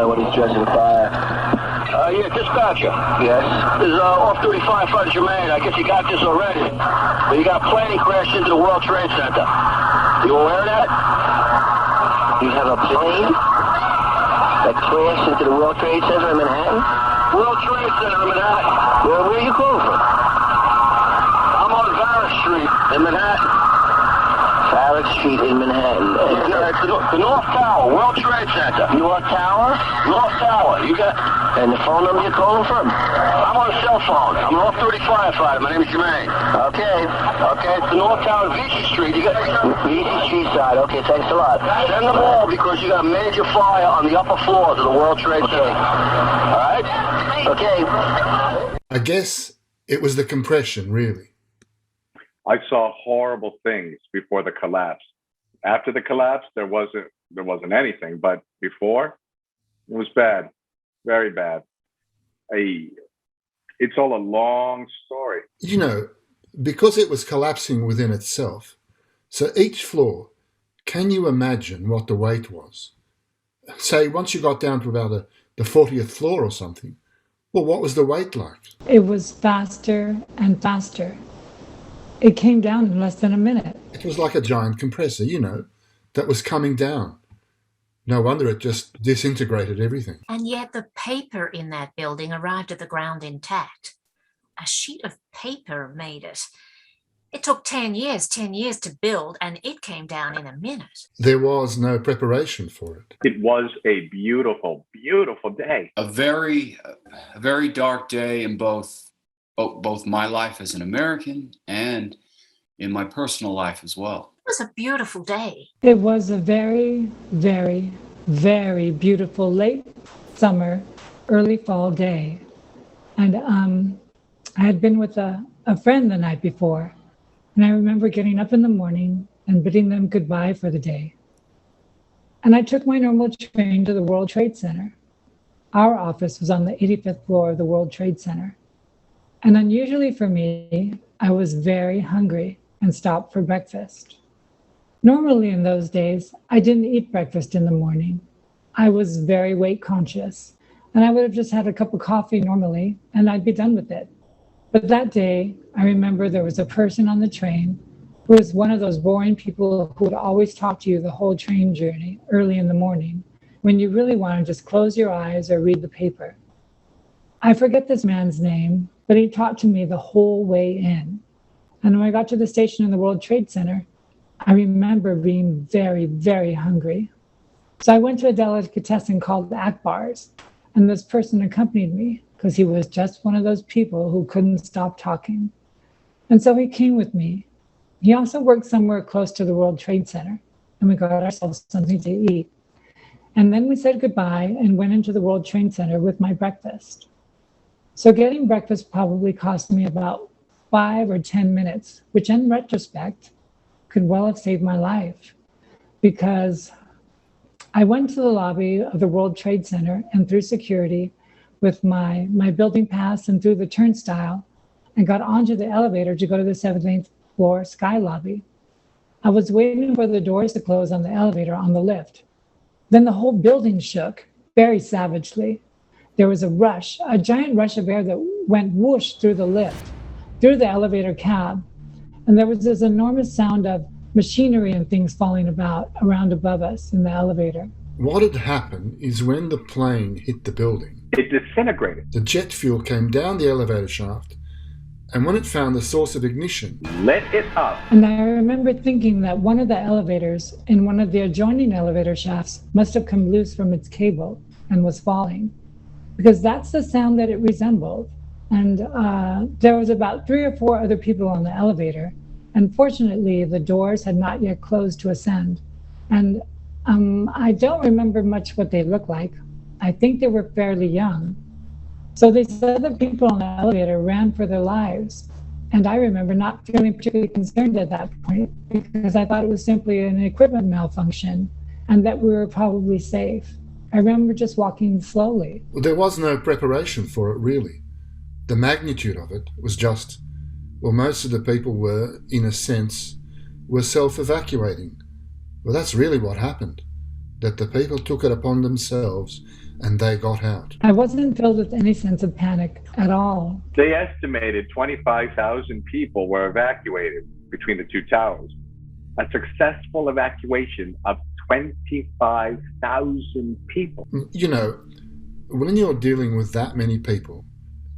What is addressing the fire? Yeah, dispatcher. Yes? This is off-duty firefighter Jermaine. I guess you got this already. But you got a plane crash into the World Trade Center. You aware of that? You have a plane that crashed into the World Trade Center in Manhattan? World Trade Center in Manhattan. Where are you calling from? I'm on Varus Street in Manhattan. Farragut Street in Manhattan. Yeah, it's the North Tower, World Trade Center. North Tower? North Tower. You got... And the phone number you're calling from? I'm on a cell phone. I'm an off-duty firefighter. My name is Jermaine. Okay. It's the North Tower, Vesey Street. You got... Vesey Street side. Okay, thanks a lot. Send them all because you got a major fire on the upper floors of the World Trade Center. All right? Okay. I guess it was the compression, really. I saw horrible things before the collapse. After the collapse, there wasn't anything, but before, it was bad, very bad. It's all a long story. You know, because it was collapsing within itself, so each floor, can you imagine what the weight was? Say, once you got down to about the 40th floor or something, well, what was the weight like? It was faster and faster. It came down in less than a minute. It was like a giant compressor, you know, that was coming down. No wonder it just disintegrated everything. And yet the paper in that building arrived at the ground intact. A sheet of paper made it. It took 10 years to build, and it came down in a minute. There was no preparation for it. It was a beautiful, beautiful day. A very dark day in both my life as an American and in my personal life as well. It was a beautiful day. It was a very, very, very beautiful late summer, early fall day. And I had been with a friend the night before. And I remember getting up in the morning and bidding them goodbye for the day. And I took my normal train to the World Trade Center. Our office was on the 85th floor of the World Trade Center. And unusually for me, I was very hungry and stopped for breakfast. Normally in those days, I didn't eat breakfast in the morning. I was very weight conscious, and I would have just had a cup of coffee normally, and I'd be done with it. But that day, I remember there was a person on the train who was one of those boring people who would always talk to you the whole train journey early in the morning, when you really want to just close your eyes or read the paper. I forget this man's name, but he talked to me the whole way in. And when I got to the station in the World Trade Center, I remember being very, very hungry. So I went to a delicatessen called Akbar's, and this person accompanied me because he was just one of those people who couldn't stop talking. And so he came with me. He also worked somewhere close to the World Trade Center, and we got ourselves something to eat. And then we said goodbye and went into the World Trade Center with my breakfast. So getting breakfast probably cost me about 5 or 10 minutes, which in retrospect could well have saved my life, because I went to the lobby of the World Trade Center and through security with my building pass and through the turnstile and got onto the elevator to go to the 17th floor sky lobby. I was waiting for the doors to close on the elevator on the lift. Then the whole building shook very savagely. There was a rush, a giant rush of air that went whoosh through the lift, through the elevator cab. And there was this enormous sound of machinery and things falling about around above us in the elevator. What had happened is when the plane hit the building, It disintegrated. the jet fuel came down the elevator shaft, and when it found the source of ignition, Lit it up. And I remember thinking that one of the elevators in one of the adjoining elevator shafts must have come loose from its cable and was falling, because that's the sound that it resembled. And there was about 3 or 4 other people on the elevator. Unfortunately, the doors had not yet closed to ascend. And I don't remember much what they looked like. I think they were fairly young. So these other people on the elevator ran for their lives. And I remember not feeling particularly concerned at that point because I thought it was simply an equipment malfunction and that we were probably safe. I remember just walking slowly. Well, there was no preparation for it, really. The magnitude of it was just, well, most of the people were, in a sense, were self-evacuating. Well, that's really what happened, that the people took it upon themselves and they got out. I wasn't filled with any sense of panic at all. They estimated 25,000 people were evacuated between the two towers. A successful evacuation of 25,000 people. You know, when you're dealing with that many people,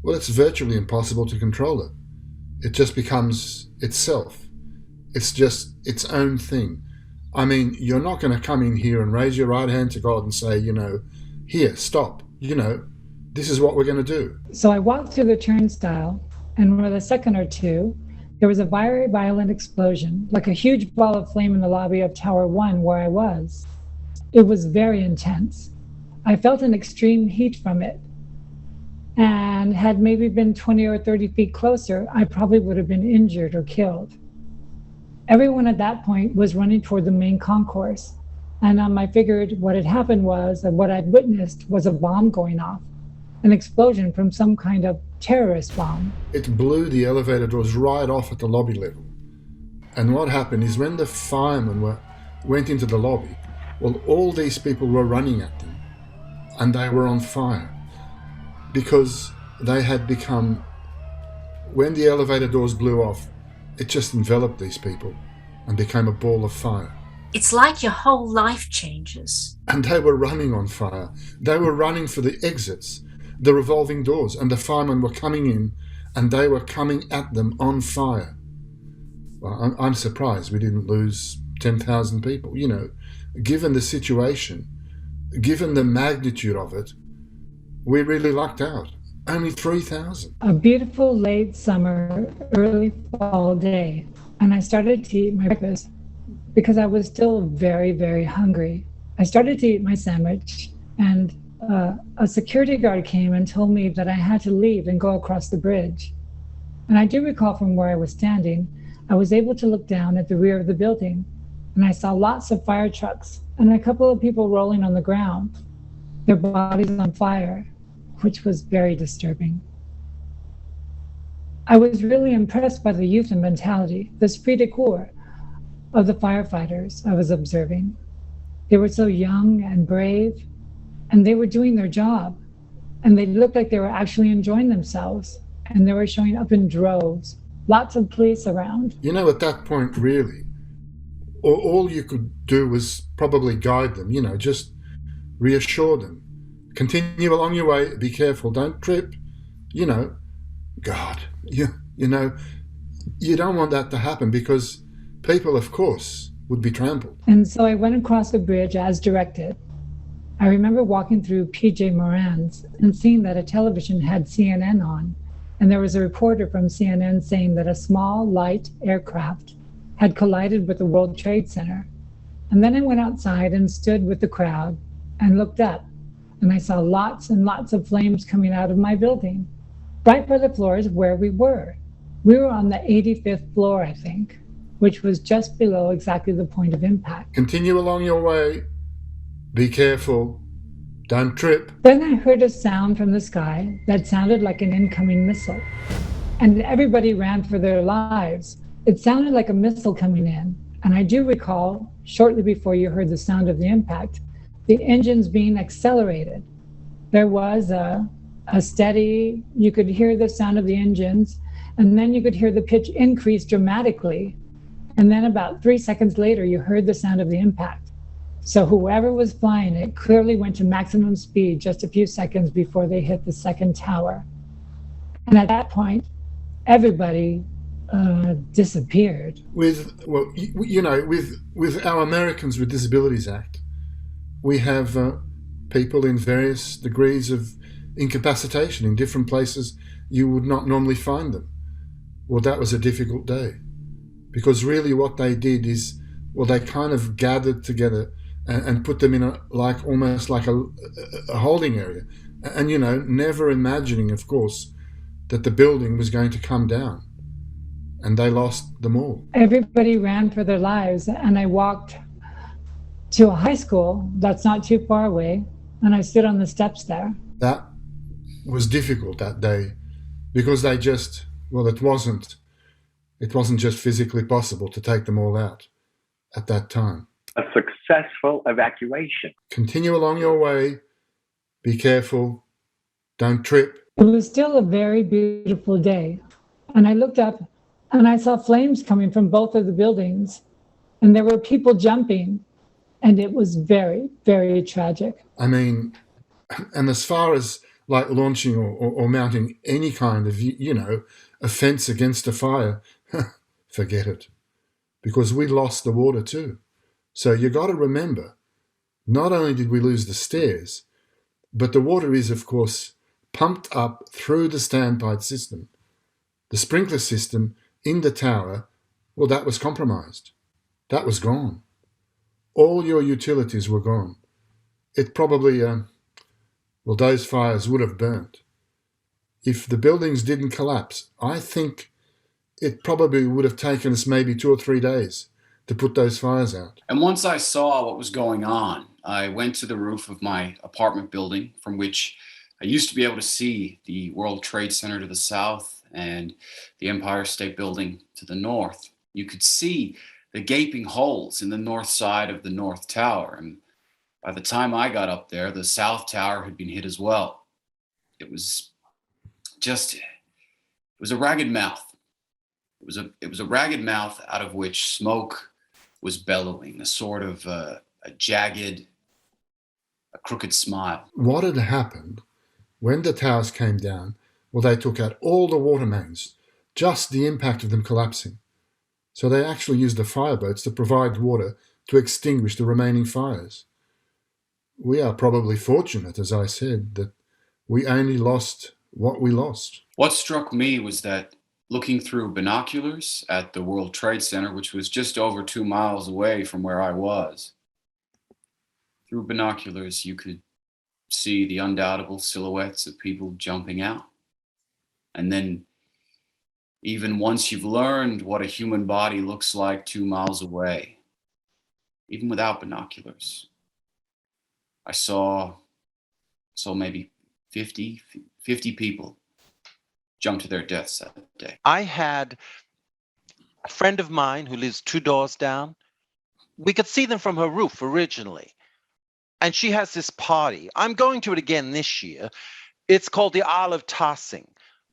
well, it's virtually impossible to control it. It just becomes itself. It's just its own thing. I mean, you're not going to come in here and raise your right hand to God and say, here, stop. This is what we're going to do. So I walked through the turnstile, and within a second or two, there was a very violent explosion, like a huge ball of flame in the lobby of Tower 1 where I was. It was very intense. I felt an extreme heat from it. And had maybe been 20 or 30 feet closer, I probably would have been injured or killed. Everyone at that point was running toward the main concourse. And I figured what had happened was that what I'd witnessed was a bomb going off, an explosion from some kind of terrorist bomb. It blew the elevator doors right off at the lobby level. And what happened is when the firemen went into the lobby, well, all these people were running at them and they were on fire because they had become, when the elevator doors blew off, it just enveloped these people and became a ball of fire. It's like your whole life changes. And they were running on fire. They were running for the exits, the revolving doors, and the firemen were coming in and they were coming at them on fire. Well, I'm surprised we didn't lose 10,000 people. Given the situation, given the magnitude of it, we really lucked out. Only 3,000. A beautiful late summer, early fall day, and I started to eat my breakfast because I was still very, very hungry. I started to eat my sandwich, and a security guard came and told me that I had to leave and go across the bridge. And I do recall from where I was standing, I was able to look down at the rear of the building, and I saw lots of fire trucks and a couple of people rolling on the ground, their bodies on fire, which was very disturbing. I was really impressed by the youth and mentality, the esprit de corps of the firefighters I was observing. They were so young and brave, and they were doing their job, and they looked like they were actually enjoying themselves, and they were showing up in droves, lots of police around. At that point, really, all you could do was probably guide them, just reassure them. Continue along your way, be careful, don't trip. God, you don't want that to happen because people, of course, would be trampled. And so I went across the bridge as directed. I remember walking through PJ Moran's and seeing that a television had CNN on, and there was a reporter from CNN saying that a small, light aircraft had collided with the World Trade Center. And then I went outside and stood with the crowd and looked up, and I saw lots and lots of flames coming out of my building, right by the floors where we were. We were on the 85th floor, I think, which was just below exactly the point of impact. Continue along your way. Be careful. Don't trip. Then I heard a sound from the sky that sounded like an incoming missile, and everybody ran for their lives. It sounded like a missile coming in, and I do recall, shortly before you heard the sound of the impact, the engines being accelerated. There was a steady, you could hear the sound of the engines, and then you could hear the pitch increase dramatically. And then about 3 seconds later, you heard the sound of the impact. So whoever was flying it clearly went to maximum speed just a few seconds before they hit the second tower. And at that point, everybody disappeared. With our Americans with Disabilities Act, we have people in various degrees of incapacitation in different places you would not normally find them. Well, that was a difficult day, because really what they did is, well, they kind of gathered together and put them in almost like a holding area. And, never imagining, of course, that the building was going to come down. And they lost them all. Everybody ran for their lives, and I walked to a high school that's not too far away, and I stood on the steps there. That was difficult that day, because it wasn't just physically possible to take them all out at that time. A successful evacuation. Continue along your way. Be careful. Don't trip. It was still a very beautiful day, and I looked up and I saw flames coming from both of the buildings, and there were people jumping, and it was very, very tragic. I mean, and as far as like launching or mounting any kind of, offense against a fire, forget it, because we lost the water too. So you got to remember, not only did we lose the stairs, but the water is, of course, pumped up through the standpipe system. The sprinkler system in the tower, well, that was compromised. That was gone. All your utilities were gone. It probably, those fires would have burnt. If the buildings didn't collapse, I think it probably would have taken us maybe 2 or 3 days to put those fires out. And once I saw what was going on, I went to the roof of my apartment building, from which I used to be able to see the World Trade Center to the south and the Empire State Building to the north. You could see the gaping holes in the north side of the North Tower. And by the time I got up there, the South Tower had been hit as well. It was a ragged mouth. It was a ragged mouth out of which smoke was bellowing, a sort of a jagged, a crooked smile. What had happened when the towers came down? Well, they took out all the water mains, just the impact of them collapsing. So they actually used the fireboats to provide water to extinguish the remaining fires. We are probably fortunate, as I said, that we only lost what we lost. What struck me was that looking through binoculars at the World Trade Center, which was just over 2 miles away from where I was, through binoculars you could see the undoubtable silhouettes of people jumping out. And then even once you've learned what a human body looks like 2 miles away, even without binoculars, I saw maybe 50 people jump to their deaths that day. I had a friend of mine who lives 2 doors down. We could see them from her roof originally. And she has this party. I'm going to it again this year. It's called the Olive Tossing,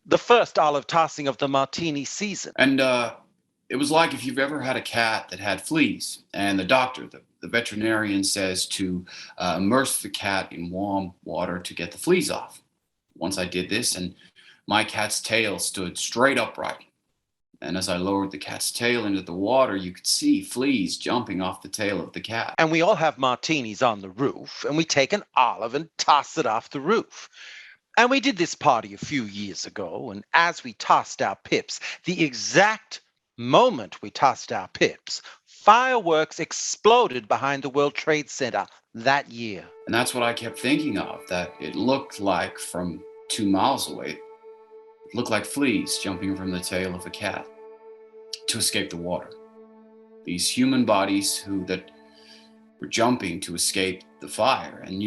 the first olive tossing of the martini season. And it was like if you've ever had a cat that had fleas, and the doctor, the veterinarian says to immerse the cat in warm water to get the fleas off. Once I did this, and my cat's tail stood straight upright. And as I lowered the cat's tail into the water, you could see fleas jumping off the tail of the cat. And we all have martinis on the roof, and we take an olive and toss it off the roof. And we did this party a few years ago, and as we tossed our pips, the exact moment we tossed our pips, fireworks exploded behind the World Trade Center that year. And that's what I kept thinking of, that it looked like from 2 miles away, it looked like fleas jumping from the tail of a cat to escape the water. These human bodies that were jumping to escape the fire. And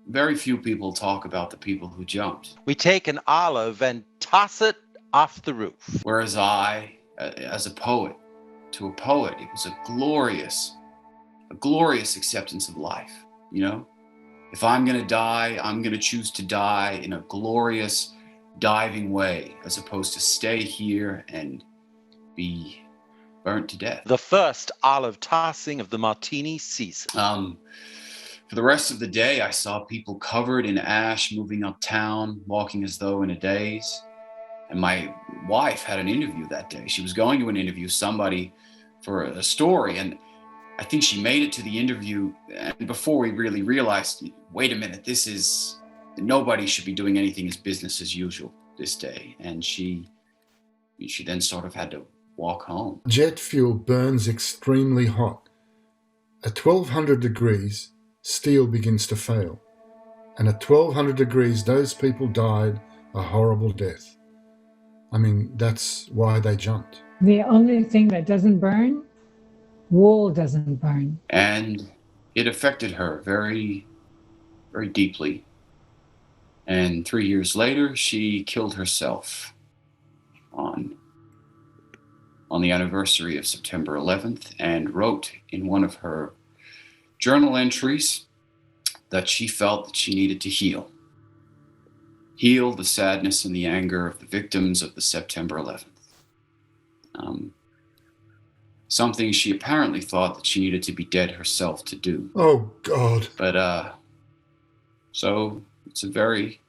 very few people talk about the people who jumped. We take an olive and toss it off the roof. Whereas I, as a poet, to a poet, it was a glorious acceptance of life, If I'm going to die, I'm going to choose to die in a glorious, diving way, as opposed to stay here and be burnt to death. The first olive tossing of the martini season. For the rest of the day, I saw people covered in ash moving uptown, walking as though in a daze. And my wife had an interview that day. She was going to interview somebody for a story. And I think she made it to the interview, and before we really realized, wait a minute, nobody should be doing anything as business as usual this day. And she then sort of had to walk home. Jet fuel burns extremely hot. At 1200 degrees, steel begins to fail. And at 1200 degrees, those people died a horrible death. I mean, that's why they jumped. The only thing that doesn't burn, wool doesn't burn. And it affected her very, very deeply. And 3 years later, she killed herself on the anniversary of September 11th, and wrote in one of her journal entries that she felt that she needed to heal the sadness and the anger of the victims of the September 11th. Something she apparently thought that she needed to be dead herself to do. Oh, God. But, so it's a very,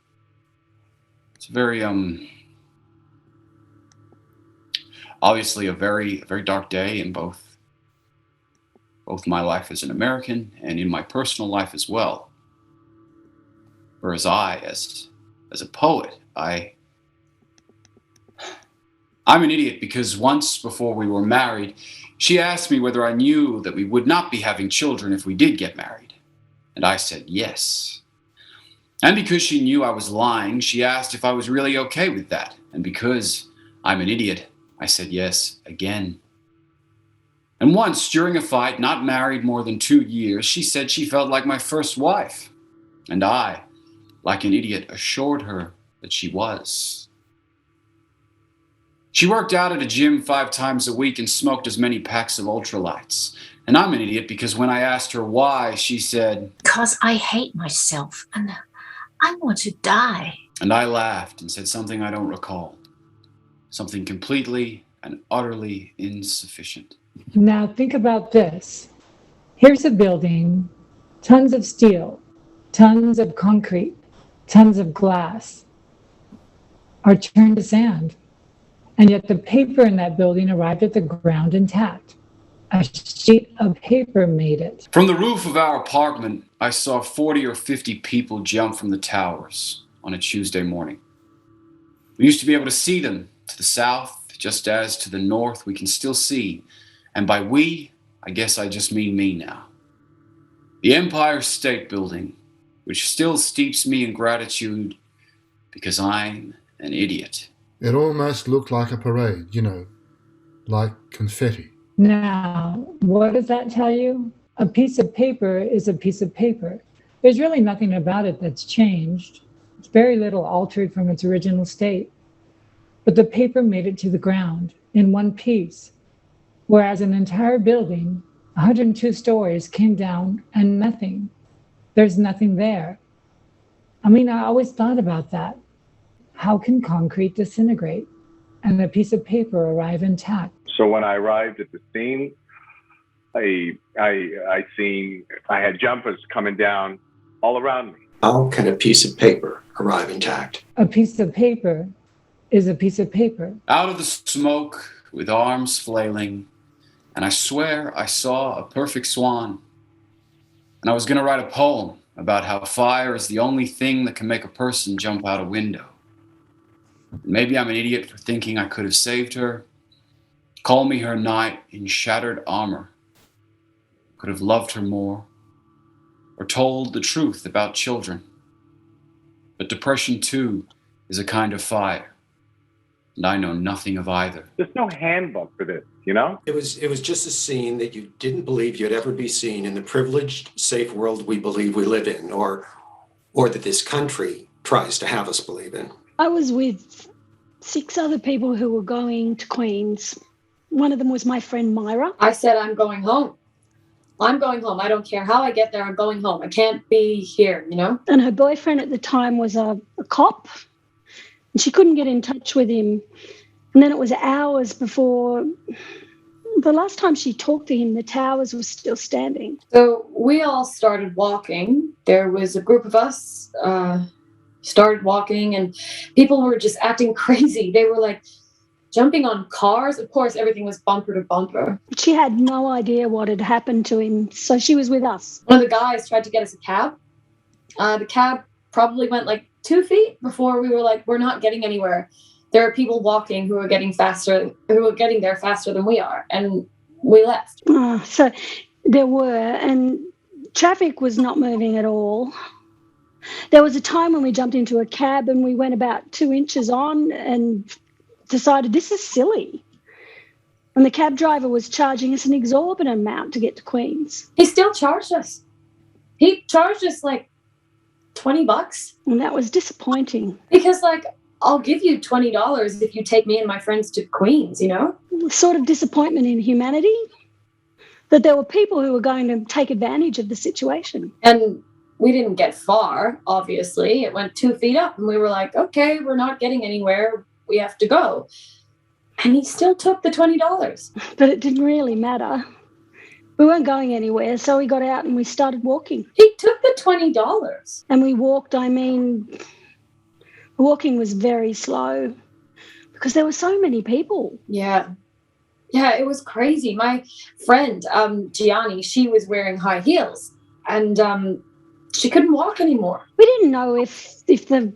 obviously a very, very dark day in both my life as an American and in my personal life as well. Whereas I, as a poet, I'm an idiot, because once before we were married, she asked me whether I knew that we would not be having children if we did get married. And I said yes. And because she knew I was lying, she asked if I was really okay with that. And because I'm an idiot, I said yes again. And once, during a fight, not married more than 2 years, she said she felt like my first wife. And I, like an idiot, assured her that she was. She worked out at a gym 5 times a week and smoked as many packs of ultralights. And I'm an idiot because when I asked her why, she said, "Because I hate myself and I want to die." And I laughed and said something I don't recall. Something completely and utterly insufficient. Now think about this. Here's a building, tons of steel, tons of concrete, tons of glass are turned to sand. And yet the paper in that building arrived at the ground intact. A sheet of paper made it. From the roof of our apartment, I saw 40 or 50 people jump from the towers on a Tuesday morning. We used to be able to see them to the south, just as to the north we can still see. And by we, I guess I just mean me now. The Empire State Building, which still steeps me in gratitude because I'm an idiot. It almost looked like a parade, like confetti. Now, what does that tell you? A piece of paper is a piece of paper. There's really nothing about it that's changed. It's very little altered from its original state. But the paper made it to the ground in one piece, whereas an entire building, 102 stories, came down and nothing. There's nothing there. I mean, I always thought about that. How can concrete disintegrate and a piece of paper arrive intact? So when I arrived at the scene, I had jumpers coming down all around me. How can a piece of paper arrive intact? A piece of paper is a piece of paper. Out of the smoke, with arms flailing, and I swear I saw a perfect swan. And I was going to write a poem about how fire is the only thing that can make a person jump out a window. Maybe I'm an idiot for thinking I could have saved her. Call me her knight in shattered armor. Could have loved her more, or told the truth about children. But depression, too, is a kind of fire, and I know nothing of either. There's no handbook for this, It was just a scene that you didn't believe you'd ever be seen in the privileged, safe world we believe we live in, or that this country tries to have us believe in. I was with 6 other people who were going to Queens. One of them was my friend Myra. I said, I'm going home. I'm going home. I don't care how I get there. I'm going home. I can't be here, And her boyfriend at the time was a cop. And she couldn't get in touch with him. And then it was hours before the last time she talked to him, the towers were still standing. So we all started walking. There was a group of us started walking, and people were just acting crazy. They were like jumping on cars. Of course, everything was bumper to bumper. She had no idea what had happened to him, so she was with us. One of the guys tried to get us a cab. The cab probably went like 2 feet before we were like, we're not getting anywhere. There are people walking who are getting there faster than we are, and we left. So there were, and traffic was not moving at all. There was a time when we jumped into a cab and we went about 2 inches on and decided this is silly. And the cab driver was charging us an exorbitant amount to get to Queens. He still charged us. He charged us like $20. And that was disappointing. Because like, I'll give you $20 if you take me and my friends to Queens, you know? Sort of disappointment in humanity, that there were people who were going to take advantage of the situation. And we didn't get far, obviously. It went 2 feet up and we were like, okay, we're not getting anywhere. We have to go. And he still took the $20. But it didn't really matter. We weren't going anywhere, so we got out and we started walking. He took the $20. And we walked, walking was very slow because there were so many people. Yeah, it was crazy. My friend, Gianni, she was wearing high heels and she couldn't walk anymore. We didn't know if the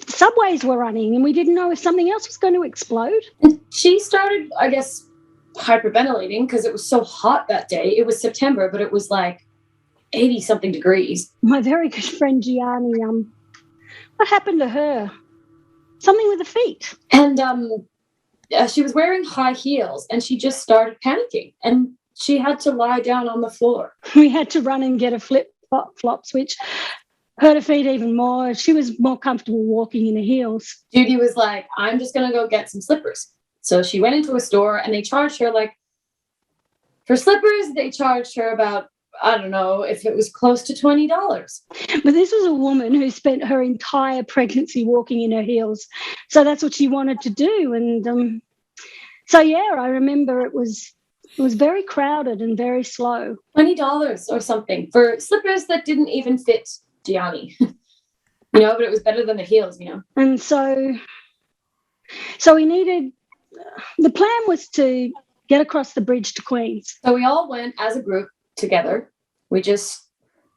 subways were running, and we didn't know if something else was going to explode. And she started, I guess, hyperventilating because it was so hot that day. It was September, but it was like 80-something degrees. My very good friend Gianni, what happened to her? Something with the feet. And she was wearing high heels, and she just started panicking, and she had to lie down on the floor. We had to run and get a flip-flops, which hurt her feet even more. She was more comfortable walking in her heels. Judy was like, I'm just going to go get some slippers. So she went into a store and they charged her for slippers, they charged her about, I don't know if it was close to $20. But this was a woman who spent her entire pregnancy walking in her heels. So that's what she wanted to do. And I remember it was very crowded and very slow. $20 or something for slippers that didn't even fit Gianni, but it was better than the heels, And so we needed, the plan was to get across the bridge to Queens. So we all went as a group together. We just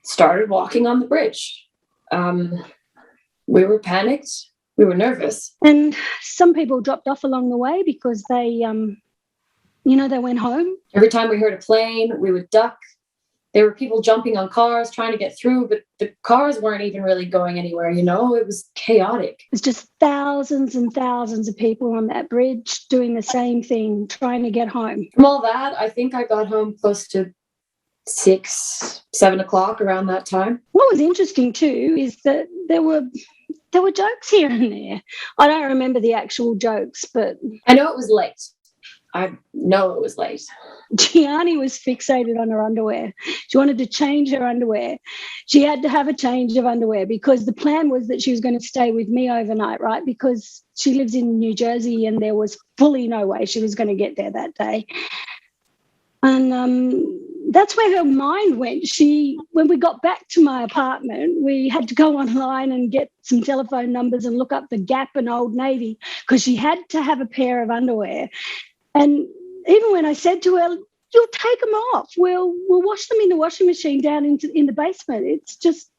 started walking on the bridge. We were panicked. We were nervous. And some people dropped off along the way because they went home. Every time we heard a plane, we would duck. There were people jumping on cars, trying to get through, but the cars weren't even really going anywhere, It was chaotic. It was just thousands and thousands of people on that bridge doing the same thing, trying to get home. From all that, I think I got home close to 6, 7 o'clock around that time. What was interesting too is that there were jokes here and there. I don't remember the actual jokes, but I know it was late. I know it was late. Gianni was fixated on her underwear. She wanted to change her underwear. She had to have a change of underwear because the plan was that she was going to stay with me overnight, right? Because she lives in New Jersey and there was fully no way she was going to get there that day. And that's where her mind went. When we got back to my apartment, we had to go online and get some telephone numbers and look up the Gap and Old Navy because she had to have a pair of underwear. And even when I said to her, you'll take them off, we'll wash them in the washing machine down in the basement. It's just,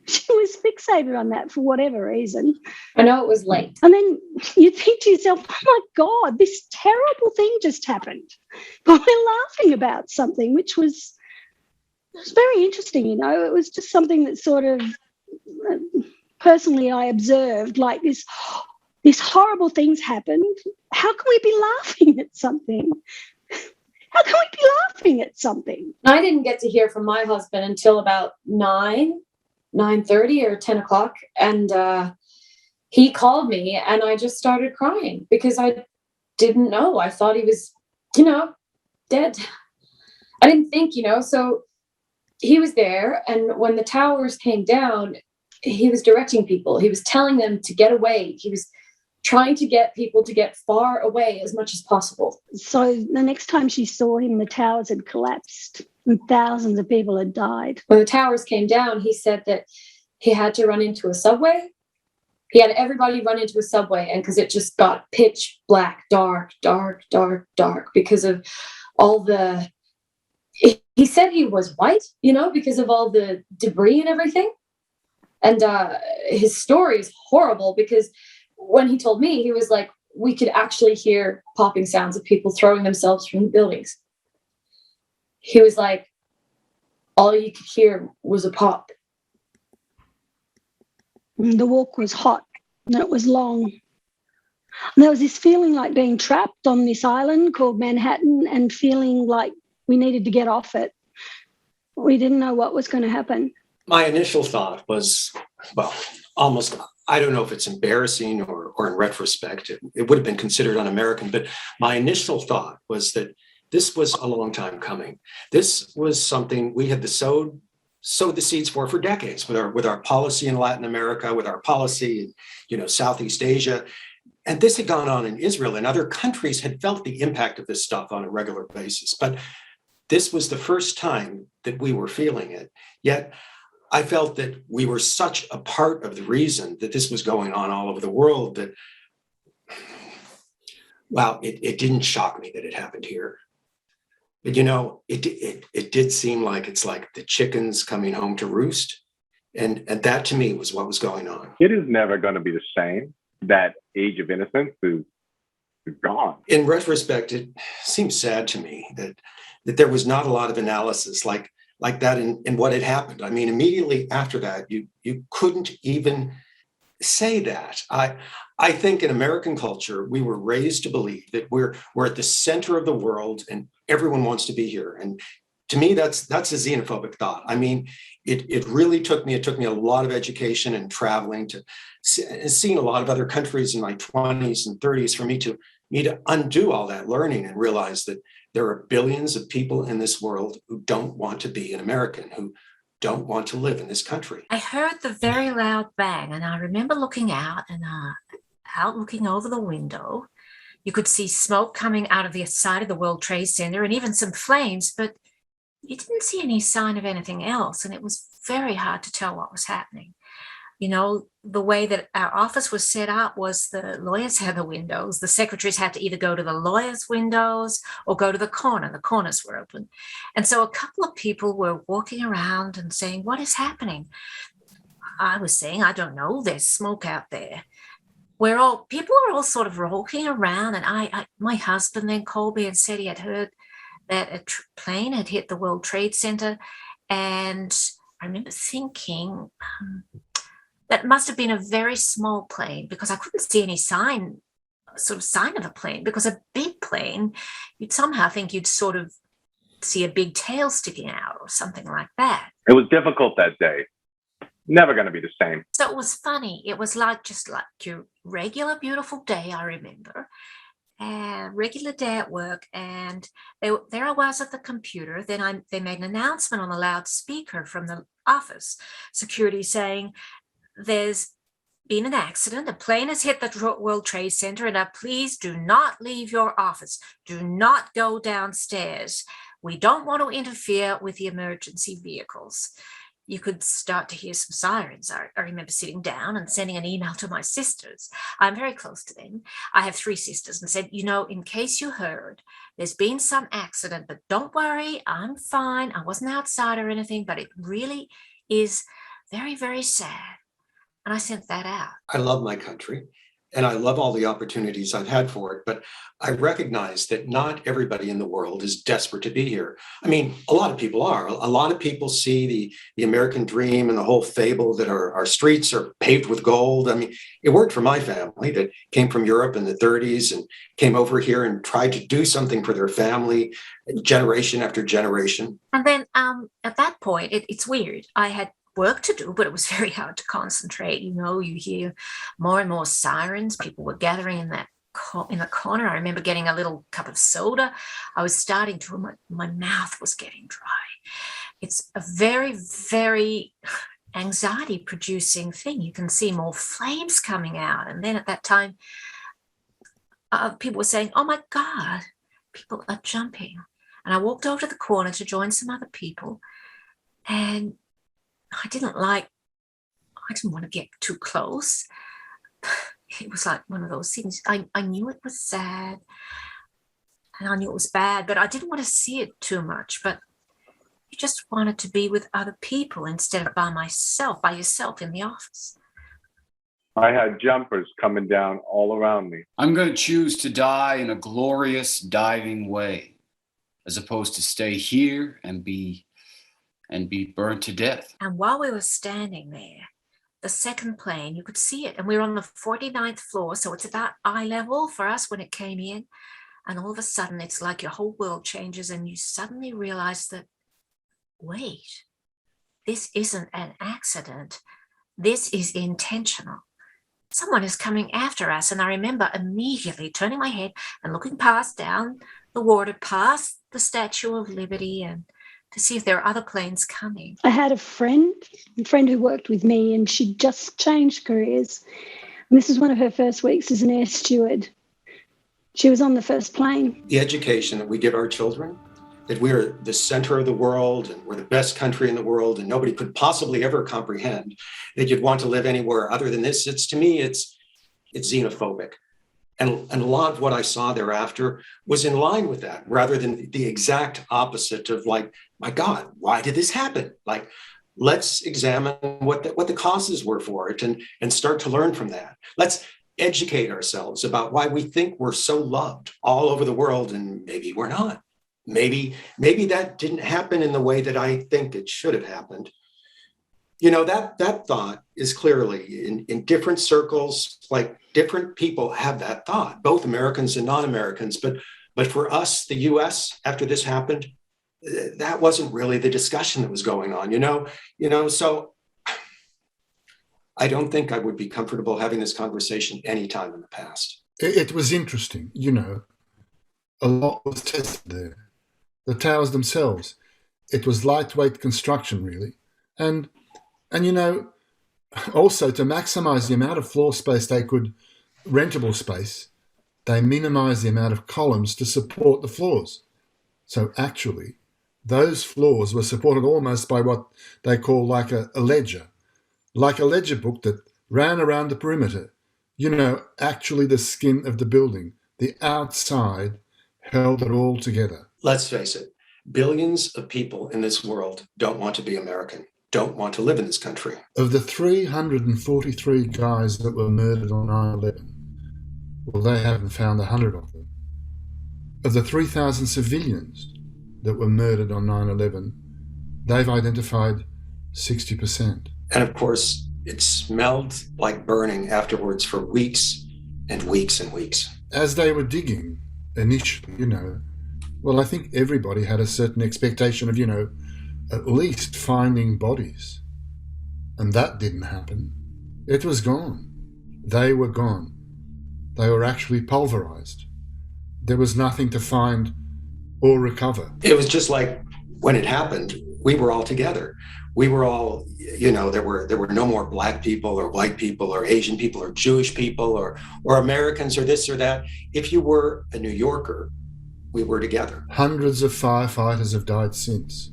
she was fixated on that for whatever reason. I know it was late. And then you think to yourself, oh my God, this terrible thing just happened. But we're laughing about something, which was very interesting, It was just something that sort of, personally I observed, like this horrible thing's happened. How can we be laughing at something? How can we be laughing at something? I didn't get to hear from my husband until about 9:30 or 10 o'clock. And he called me and I just started crying because I didn't know. I thought he was, dead. I didn't think, so he was there. And when the towers came down, he was directing people. He was telling them to get away. He was trying to get people to get far away as much as possible. So the next time she saw him, the towers had collapsed and thousands of people had died. When the towers came down, he said that he had to run into a subway He had everybody run into a subway, and because it just got pitch black, dark, dark, dark, dark, because of all the, he said he was white, you know, because of all the debris and everything. And his story is horrible, because when he told me, he was like, we could actually hear popping sounds of people throwing themselves from the buildings. He was like, all you could hear was a pop. The walk was hot and it was long. And there was this feeling like being trapped on this island called Manhattan and feeling like we needed to get off it. We didn't know what was going to happen. My initial thought was, well, almost, I don't know if it's embarrassing or in retrospect, it would have been considered un-American, but my initial thought was that this was a long time coming. This was something we had sowed the seeds for decades with our policy in Latin America, with our policy in Southeast Asia. And this had gone on in Israel, and other countries had felt the impact of this stuff on a regular basis. But this was the first time that we were feeling it. Yet I felt that we were such a part of the reason that this was going on all over the world that, wow, it didn't shock me that it happened here. But, it did seem like it's like the chickens coming home to roost. And that to me was what was going on. It is never going to be the same. That age of innocence is gone. In retrospect, it seems sad to me that there was not a lot of analysis like that in what had happened. I mean, immediately after that, you couldn't even say that. I think in American culture, we were raised to believe that we're at the center of the world and everyone wants to be here. And to me, that's a xenophobic thought. I mean, it really took me a lot of education and traveling to seeing a lot of other countries in my 20s and 30s for me to undo all that learning and realize that there are billions of people in this world who don't want to be an American, who don't want to live in this country. I heard the very loud bang, and I remember looking out looking over the window. You could see smoke coming out of the side of the World Trade Center and even some flames, but you didn't see any sign of anything else, and it was very hard to tell what was happening. The way that our office was set up was the lawyers had the windows. The secretaries had to either go to the lawyers' windows or go to the corner. The corners were open. And so a couple of people were walking around and saying, what is happening? I was saying, I don't know, there's smoke out there. People were all sort of walking around, and my husband then called me and said he had heard that a plane had hit the World Trade Center. And I remember thinking, that must have been a very small plane, because I couldn't see any sign of a plane, because a big plane, you'd somehow think you'd sort of see a big tail sticking out or something like that. It was difficult that day. Never going to be the same. So it was funny. It was just like your regular, beautiful day, I remember. Regular day at work, and there I was at the computer. Then they made an announcement on the loudspeaker from the office security saying, there's been an accident. A plane has hit the World Trade Center, and please do not leave your office. Do not go downstairs. We don't want to interfere with the emergency vehicles. You could start to hear some sirens. I remember sitting down and sending an email to my sisters. I'm very close to them. I have 3 sisters, and said, in case you heard, there's been some accident, but don't worry, I'm fine. I wasn't outside or anything, but it really is very, very sad. And I sent that out. I love my country, and I love all the opportunities I've had for it, but I recognize that not everybody in the world is desperate to be here. I mean, a lot of people are. A lot of people see the American dream and the whole fable that our streets are paved with gold. I mean, it worked for my family that came from Europe in the 30s and came over here and tried to do something for their family generation after generation. And then at that point, it's weird. I had work to do, but it was very hard to concentrate. You hear more and more sirens. People were gathering in the corner. I remember getting a little cup of soda. I was starting to, my mouth was getting dry. It's a very, very anxiety producing thing. You can see more flames coming out. And then at that time, people were saying, oh my God, people are jumping. And I walked over to the corner to join some other people. And I didn't want to get too close. it was like one of those things. I knew it was sad and I knew it was bad, but I didn't want to see it too much. But you just wanted to be with other people instead of by yourself in the office. I had jumpers coming down all around me. I'm going to choose to die in a glorious diving way, as opposed to stay here and be burnt to death. And while we were standing there, the second plane, you could see it. And we were on the 49th floor, so it's about eye level for us when it came in. And all of a sudden, it's like your whole world changes and you suddenly realize that, wait, this isn't an accident. This is intentional. Someone is coming after us. And I remember immediately turning my head and looking down the water, past the Statue of Liberty, and to see if there are other planes coming. I had a friend who worked with me, and she'd just changed careers. And this was one of her first weeks as an air steward. She was on the first plane. The education that we give our children, that we're the center of the world and we're the best country in the world and nobody could possibly ever comprehend that you'd want to live anywhere other than this, to me, it's xenophobic. And a lot of what I saw thereafter was in line with that, rather than the exact opposite of like, my God, why did this happen? Like, let's examine what the causes were for it and start to learn from that. Let's educate ourselves about why we think we're so loved all over the world, and maybe we're not. Maybe that didn't happen in the way that I think it should have happened. You know, that thought is clearly in different circles, like different people have that thought, both Americans and non-Americans. But for us, the US, after this happened, that wasn't really the discussion that was going on, you know, so I don't think I would be comfortable having this conversation anytime in the past. It was interesting, you know, a lot was tested there. The towers themselves, it was lightweight construction, really. And you know, also to maximize the amount of floor space they could, rentable space, they minimize the amount of columns to support the floors. So actually, those floors were supported almost by what they call like a ledger book that ran around the perimeter. You know, actually the skin of the building, the outside held it all together. Let's face it, billions of people in this world don't want to be American, don't want to live in this country. Of the 343 guys that were murdered on 9/11, well, they haven't found 100 of them. Of the 3,000 civilians that were murdered on 9/11, they've identified 60%. And of course, it smelled like burning afterwards for weeks and weeks and weeks. As they were digging initially, you know, well, I think everybody had a certain expectation of, you know, at least finding bodies. And that didn't happen. It was gone. They were gone. They were actually pulverized. There was nothing to find or recover. It was just like when it happened, we were all together. We were all, you know, there were no more Black people or white people or Asian people or Jewish people or Americans or this or that. If you were a New Yorker, we were together. Hundreds of firefighters have died since.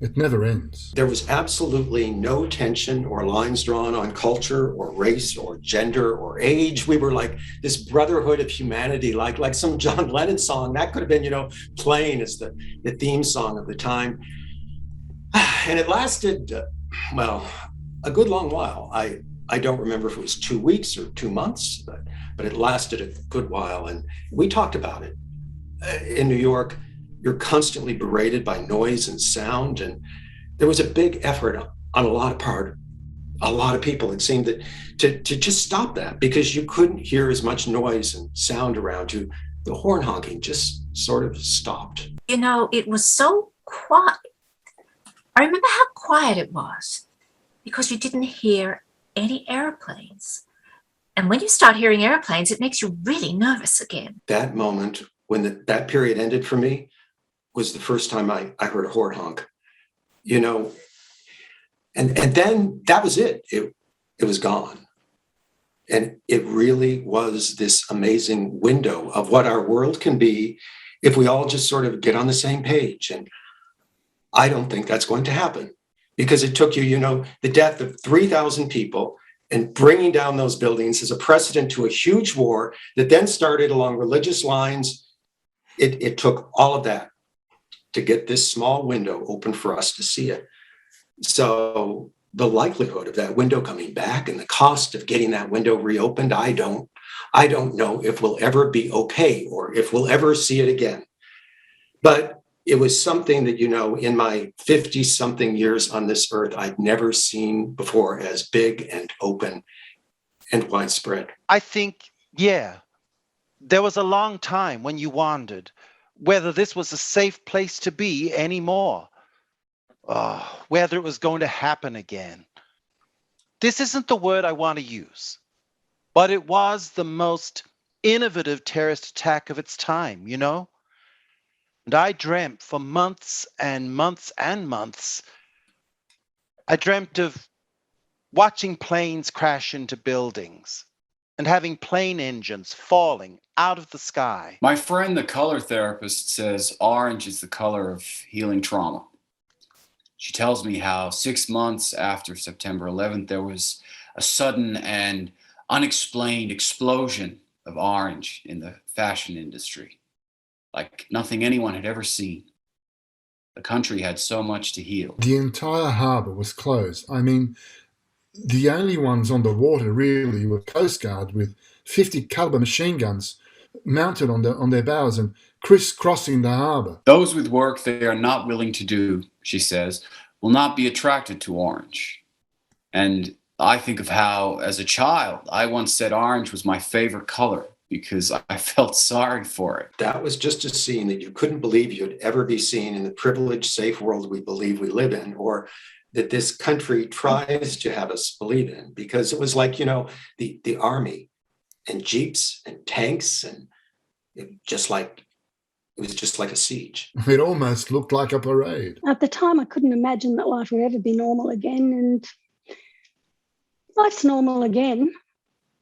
It never ends. There was absolutely no tension or lines drawn on culture or race or gender or age. We were like this brotherhood of humanity, like some John Lennon song. That could have been, you know, playing as the theme song of the time. And it lasted, well, a good long while. I don't remember if it was 2 weeks or 2 months, but it lasted a good while. And we talked about it. In New York, you're constantly berated by noise and sound. And there was a big effort on a lot of people, it seemed, that to just stop that, because you couldn't hear as much noise and sound around you. The horn honking just sort of stopped. You know, it was so quiet. I remember how quiet it was because you didn't hear any airplanes. And when you start hearing airplanes, it makes you really nervous again. That moment when that period ended for me was the first time I heard a horn honk, you know, and then that was it. It was gone. And it really was this amazing window of what our world can be if we all just sort of get on the same page. And I don't think that's going to happen, because it took you, you know, the death of 3,000 people and bringing down those buildings as a precedent to a huge war that then started along religious lines. It took all of that to get this small window open for us to see it. So the likelihood of that window coming back and the cost of getting that window reopened, I don't know if we'll ever be okay or if we'll ever see it again. But it was something that, in my 50-something years on this earth, I'd never seen before as big and open and widespread. I think, yeah, there was a long time when you wondered whether this was a safe place to be anymore, whether it was going to happen again. This isn't the word I want to use, but it was the most innovative terrorist attack of its time, And I dreamt for months and months and months. I dreamt of watching planes crash into buildings and having plane engines falling out of the sky. My friend, the color therapist, says orange is the color of healing trauma. She tells me how 6 months after September 11th, there was a sudden and unexplained explosion of orange in the fashion industry, like nothing anyone had ever seen. The country had so much to heal. The entire harbour was closed. I mean, the only ones on the water really were Coast Guard with 50 caliber machine guns mounted on their bows and crisscrossing the harbour. Those with work they are not willing to do, she says, will not be attracted to orange. And I think of how, as a child, I once said orange was my favorite color because I felt sorry for it. That was just a scene that you couldn't believe you'd ever be seen in the privileged, safe world we believe we live in, or that this country tries to have us believe in, because it was like, the army and jeeps and tanks, and it was just like a siege. It almost looked like a parade. At the time, I couldn't imagine that life would ever be normal again, and life's normal again.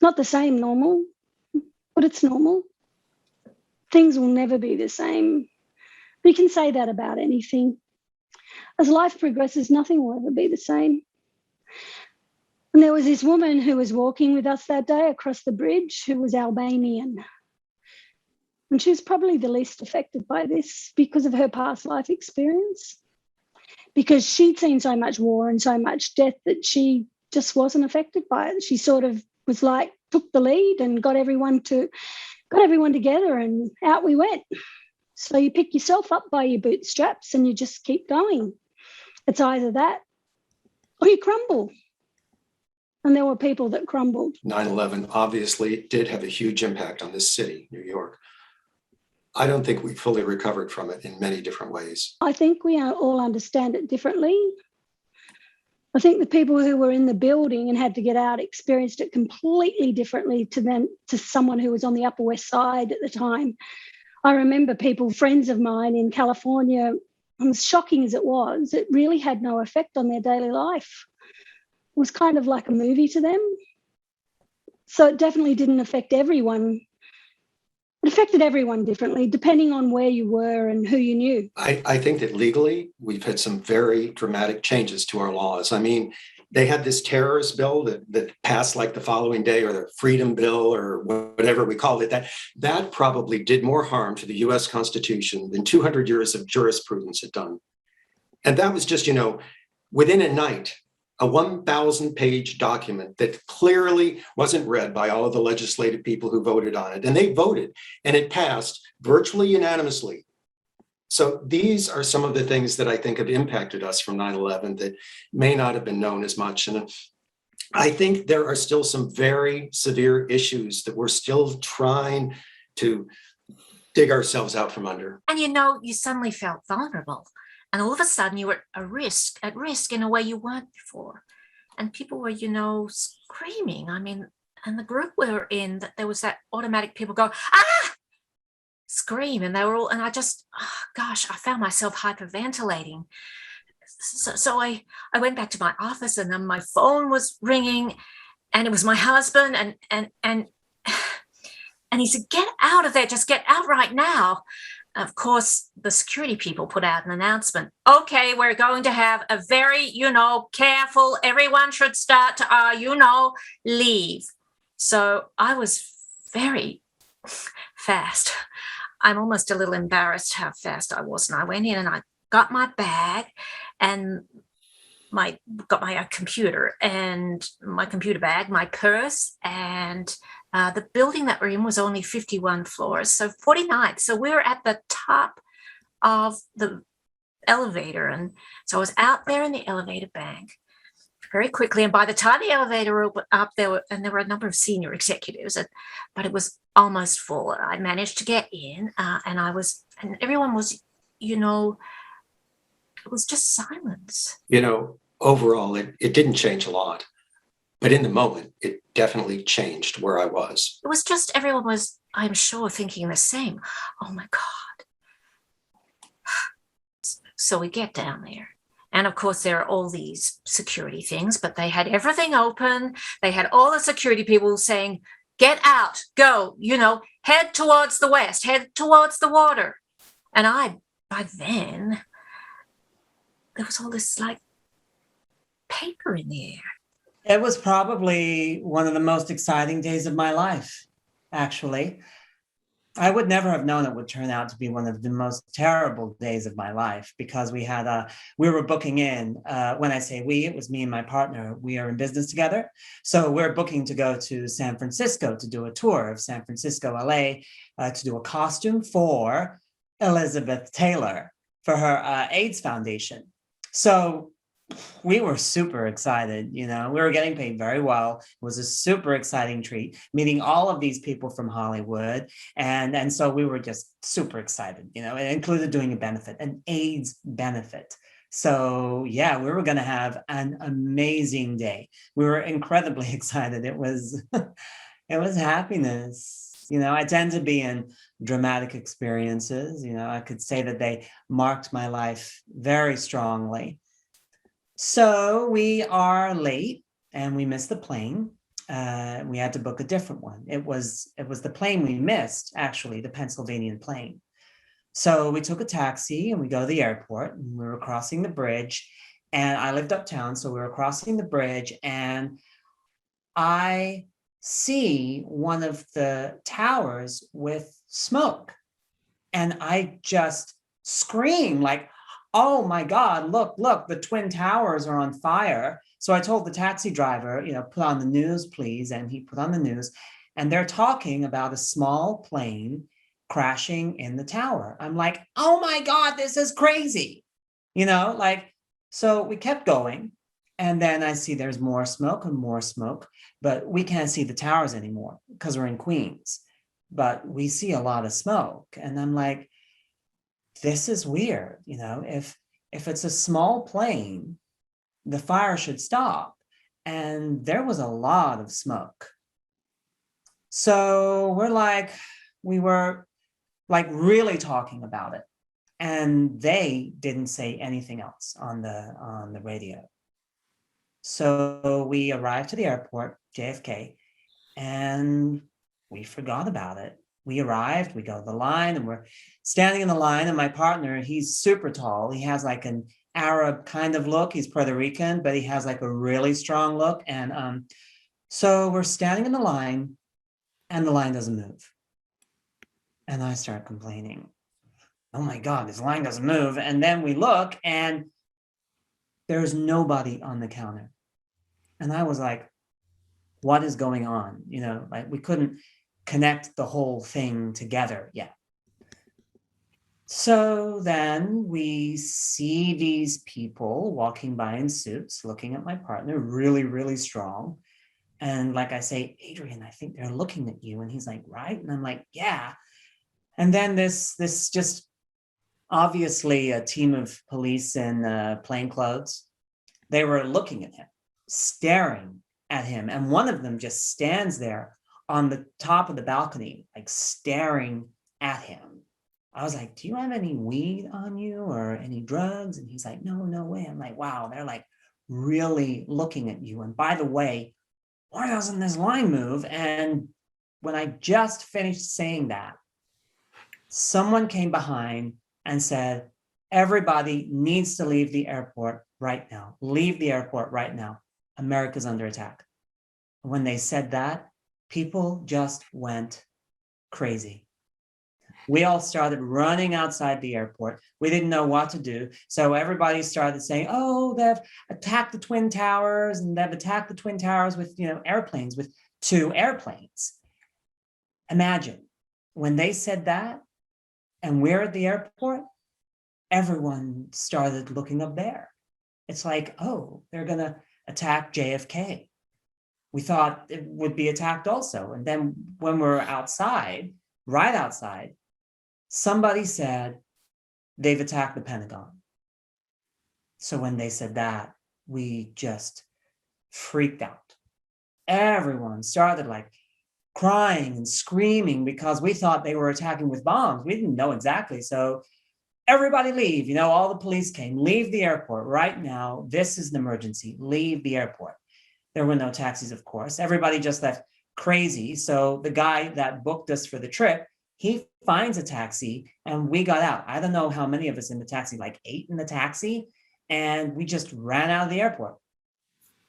Not the same normal, but it's normal. Things will never be the same. We can say that about anything. As life progresses, nothing will ever be the same. And there was this woman who was walking with us that day across the bridge who was Albanian. And she was probably the least affected by this because of her past life experience, because she'd seen so much war and so much death that she just wasn't affected by it. She sort of was like, took the lead and got everyone together, and out we went. So you pick yourself up by your bootstraps and you just keep going. It's either that or you crumble. And there were people that crumbled. 9/11 obviously did have a huge impact on this city, New York. I don't think we fully recovered from it in many different ways. I think we all understand it differently. I think the people who were in the building and had to get out experienced it completely differently to someone who was on the Upper West Side at the time. I remember friends of mine in California, as shocking as it was, it really had no effect on their daily life. It was kind of like a movie to them. So it definitely didn't affect everyone. It affected everyone differently, depending on where you were and who you knew. I think that legally, we've had some very dramatic changes to our laws. I mean, they had this terrorist bill that passed like the following day, or the freedom bill, or whatever we called it. That probably did more harm to the US Constitution than 200 years of jurisprudence had done. And that was just, within a night, a 1,000-page document that clearly wasn't read by all of the legislative people who voted on it. And they voted, and it passed virtually unanimously. So these are some of the things that I think have impacted us from 9/11 that may not have been known as much. And I think there are still some very severe issues that we're still trying to dig ourselves out from under. And you suddenly felt vulnerable. And all of a sudden you were at risk in a way you weren't before. And people were, screaming. I mean, and the group we were in, that there was that automatic people go, ah, scream. And they were all, and I found myself hyperventilating. So I went back to my office, and then my phone was ringing, and it was my husband, and he said, get out of there, just get out right now. of course, the security people put out an announcement. Okay, we're going to have a very, careful, everyone should start to, leave. So I was very fast. I'm almost a little embarrassed how fast I was. And I went in and I got my bag and got my computer and my computer bag, my purse, and the building that we're in was only 51 floors, so 49th. So we were at the top of the elevator. And so I was out there in the elevator bank very quickly. And by the time the elevator opened up, there were a number of senior executives, but it was almost full. I managed to get in and everyone was, it was just silence. Overall, it didn't change a lot. But in the moment, it definitely changed where I was. It was just everyone was, I'm sure, thinking the same. Oh, my God. So we get down there. And, of course, there are all these security things, but they had everything open. They had all the security people saying, get out, go, head towards the west, head towards the water. And by then, there was all this, paper in the air. It was probably one of the most exciting days of my life, actually. I would never have known it would turn out to be one of the most terrible days of my life, because we were booking in, when I say we, it was me and my partner. We are in business together. So we're booking to go to San Francisco to do a tour of San Francisco, LA, to do a costume for Elizabeth Taylor for her AIDS Foundation. So we were super excited, we were getting paid very well. It was a super exciting treat, meeting all of these people from Hollywood. And so we were just super excited, it included doing a benefit, an AIDS benefit. So yeah, we were going to have an amazing day. We were incredibly excited. It was happiness. I tend to be in dramatic experiences. I could say that they marked my life very strongly. So we are late and we missed the plane. We had to book a different one. It was the plane we missed, actually, the Pennsylvania plane. So we took a taxi and we go to the airport, and we were crossing the bridge, and I lived uptown. So we were crossing the bridge and I see one of the towers with smoke, and I just scream oh my God, look, the Twin Towers are on fire. So I told the taxi driver, put on the news, please. And he put on the news, and they're talking about a small plane crashing in the tower. I'm like, oh my God, this is crazy. So we kept going. And then I see there's more smoke and more smoke, but we can't see the towers anymore because we're in Queens, but we see a lot of smoke. And I'm like, this is weird. If it's a small plane, the fire should stop. And there was a lot of smoke. So we were really talking about it. And they didn't say anything else on the radio. So we arrived to the airport, JFK, and we forgot about it. We arrived, we go to the line, and we're standing in the line, and my partner, he's super tall. He has an Arab kind of look. He's Puerto Rican, but he has a really strong look. And so we're standing in the line, and the line doesn't move. And I start complaining. Oh my God, this line doesn't move. And then we look, and there's nobody on the counter. And I was like, what is going on? We couldn't connect the whole thing together yet. So then we see these people walking by in suits, looking at my partner, really, really strong. And I say, Adrian, I think they're looking at you. And he's like, right? And I'm like, yeah. And then this just obviously a team of police in plain clothes, they were looking at him, staring at him. And one of them just stands there on the top of the balcony, staring at him. I was like, do you have any weed on you or any drugs? And he's like, no way. I'm like, wow, they're really looking at you. And by the way, why doesn't this line move? And when I just finished saying that, someone came behind and said, everybody needs to leave the airport right now. Leave the airport right now. America's under attack. When they said that, people just went crazy. We all started running outside the airport. We didn't know what to do. So everybody started saying, oh, they've attacked the Twin Towers, and they've attacked the Twin Towers with, airplanes, with 2 airplanes. Imagine when they said that and we're at the airport, everyone started looking up there. It's like, oh, they're going to attack JFK. We thought it would be attacked also. And then when we're outside, right outside, somebody said they've attacked the Pentagon. So when they said that, we just freaked out. Everyone started like crying and screaming because we thought they were attacking with bombs. We didn't know exactly. So everybody leave, all the police came, leave the airport right now. This is an emergency, leave the airport. There were no taxis, of course. Everybody just left crazy. So the guy that booked us for the trip, he finds a taxi and we got out. I don't know how many of us in the taxi, like 8 in the taxi. And we just ran out of the airport.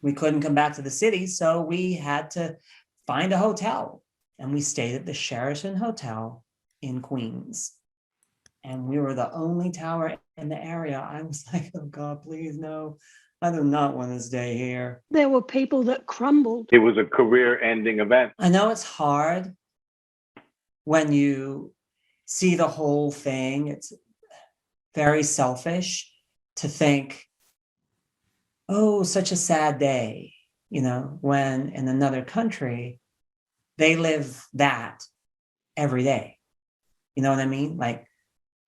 We couldn't come back to the city. So we had to find a hotel. And we stayed at the Sheraton Hotel in Queens. And we were the only tower in the area. I was like, oh God, please no. I do not want to stay here. There were people that crumbled. It was a career-ending event. I know it's hard when you see the whole thing. It's very selfish to think, oh, such a sad day, when in another country, they live that every day. You know what I mean? Like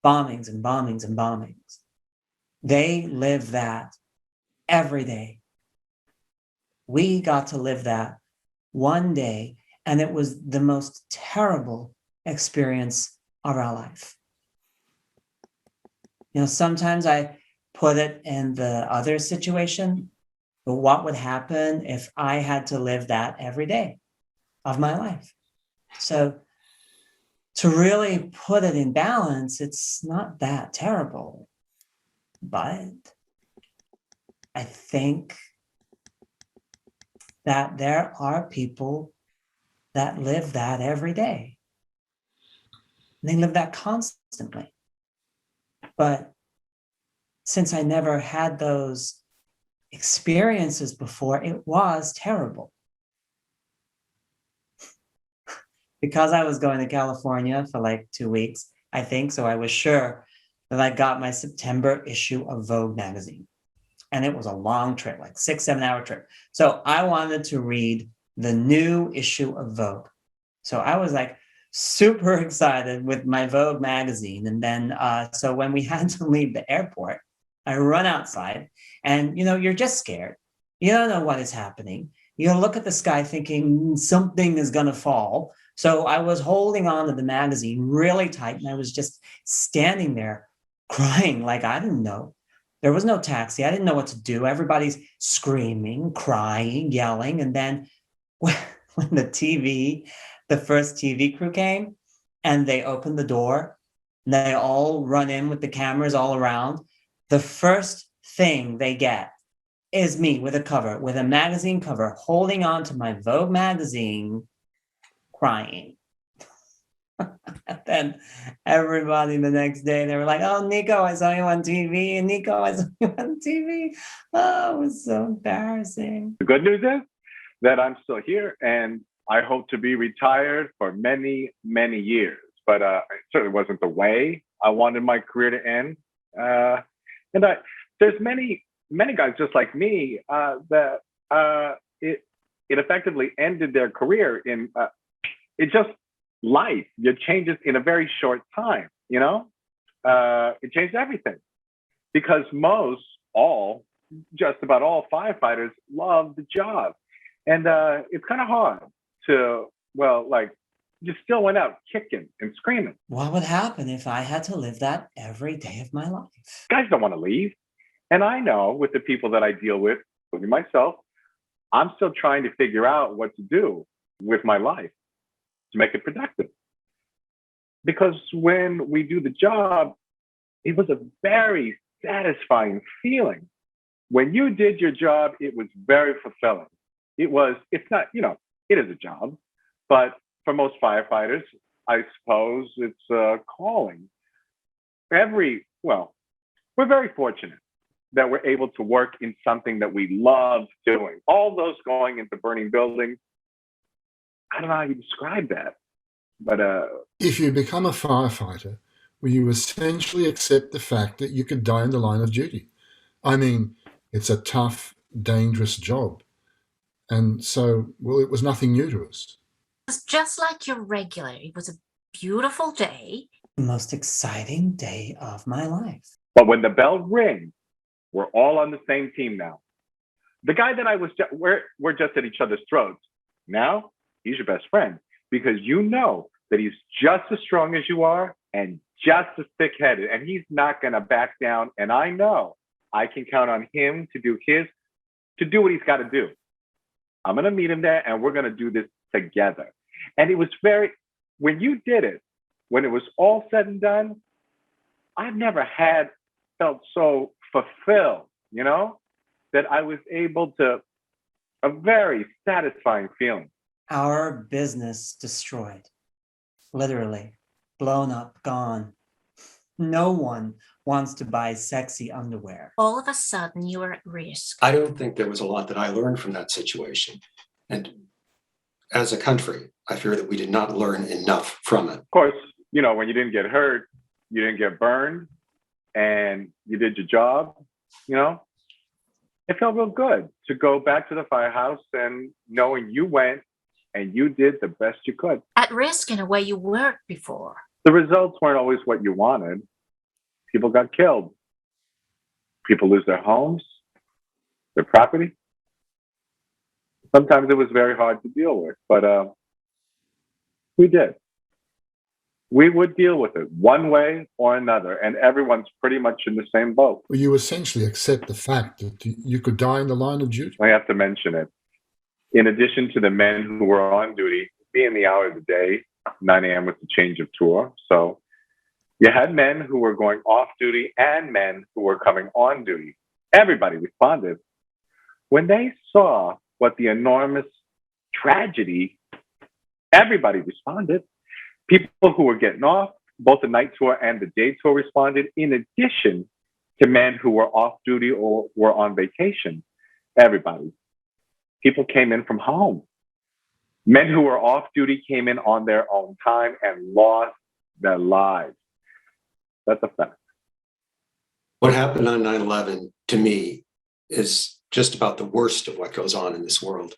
bombings and bombings and bombings. They live that every day. We got to live that one day, and it was the most terrible experience of our life. Sometimes I put it in the other situation, but what would happen if I had to live that every day of my life? So to really put it in balance, it's not that terrible, but I think that there are people that live that every day. They live that constantly. But since I never had those experiences before, it was terrible. Because I was going to California for like 2 weeks, I think, so I was sure that I got my September issue of Vogue magazine. And it was a long trip, like 6-7 hour trip. So I wanted to read the new issue of Vogue. So I was like super excited with my Vogue magazine. And then, so when we had to leave the airport, I run outside and, you're just scared. You don't know what is happening. You look at the sky thinking something is going to fall. So I was holding on to the magazine really tight and I was just standing there crying like I didn't know. There was no taxi. I didn't know what to do. Everybody's screaming, crying, yelling. And then when the first TV crew came and they opened the door, and they all run in with the cameras all around, the first thing they get is me with a magazine cover, holding on to my Vogue magazine, crying. And then everybody the next day, they were like, oh, Nico, I saw you on TV. And Nico, I saw you on TV. Oh, it was so embarrassing. The good news is that I'm still here and I hope to be retired for many, many years. But it certainly wasn't the way I wanted my career to end. There's many guys just like me that it effectively ended their career in life. It changes in a very short time, it changed everything because just about all firefighters love the job. And it's kind of hard to, you still went out kicking and screaming. What would happen if I had to live that every day of my life? Guys don't want to leave. And I know with the people that I deal with, including myself, I'm still trying to figure out what to do with my life to make it productive. because when we do the job, it was a very satisfying feeling. When you did your job, it was very fulfilling. It's not, it is a job, but for most firefighters, I suppose it's a calling. We're very fortunate that we're able to work in something that we love doing. All those going into burning buildings, I don't know how you describe that, but If you become a firefighter, well, you essentially accept the fact that you could die in the line of duty. I mean, it's a tough, dangerous job. And so, well, it was nothing new to us. It was just like your regular. It was a beautiful day. The most exciting day of my life. But when the bell rings, we're all on the same team now. The guy that we're just at each other's throats. Now, he's your best friend because you know that he's just as strong as you are and just as thick-headed, and he's not going to back down. And I know I can count on him to do what he's got to do. I'm going to meet him there, and we're going to do this together. And it was when you did it, when it was all said and done, I've never felt so fulfilled, that I was able to, a very satisfying feeling. Our business destroyed, literally blown up, gone. No one wants to buy sexy underwear. All of a sudden, you were at risk. I don't think there was a lot that I learned from that situation. And as a country, I fear that we did not learn enough from it. Of course, when you didn't get hurt, you didn't get burned, and you did your job, it felt real good to go back to the firehouse and knowing you went and you did the best you could. At risk in a way you weren't before. The results weren't always what you wanted. People got killed. People lose their homes, their property. Sometimes it was very hard to deal with, but we did. We would deal with it one way or another, and everyone's pretty much in the same boat. Well, you essentially accept the fact that you could die in the line of duty. I have to mention it. In addition to the men who were on duty, being the hour of the day, 9 a.m. was the change of tour. So you had men who were going off duty and men who were coming on duty. Everybody responded. When they saw what the enormous tragedy, everybody responded. People who were getting off, both the night tour and the day tour responded, in addition to men who were off duty or were on vacation. Everybody. People came in from home. Men who were off duty came in on their own time and lost their lives. That's a fact. What happened on 9/11 to me is just about the worst of what goes on in this world.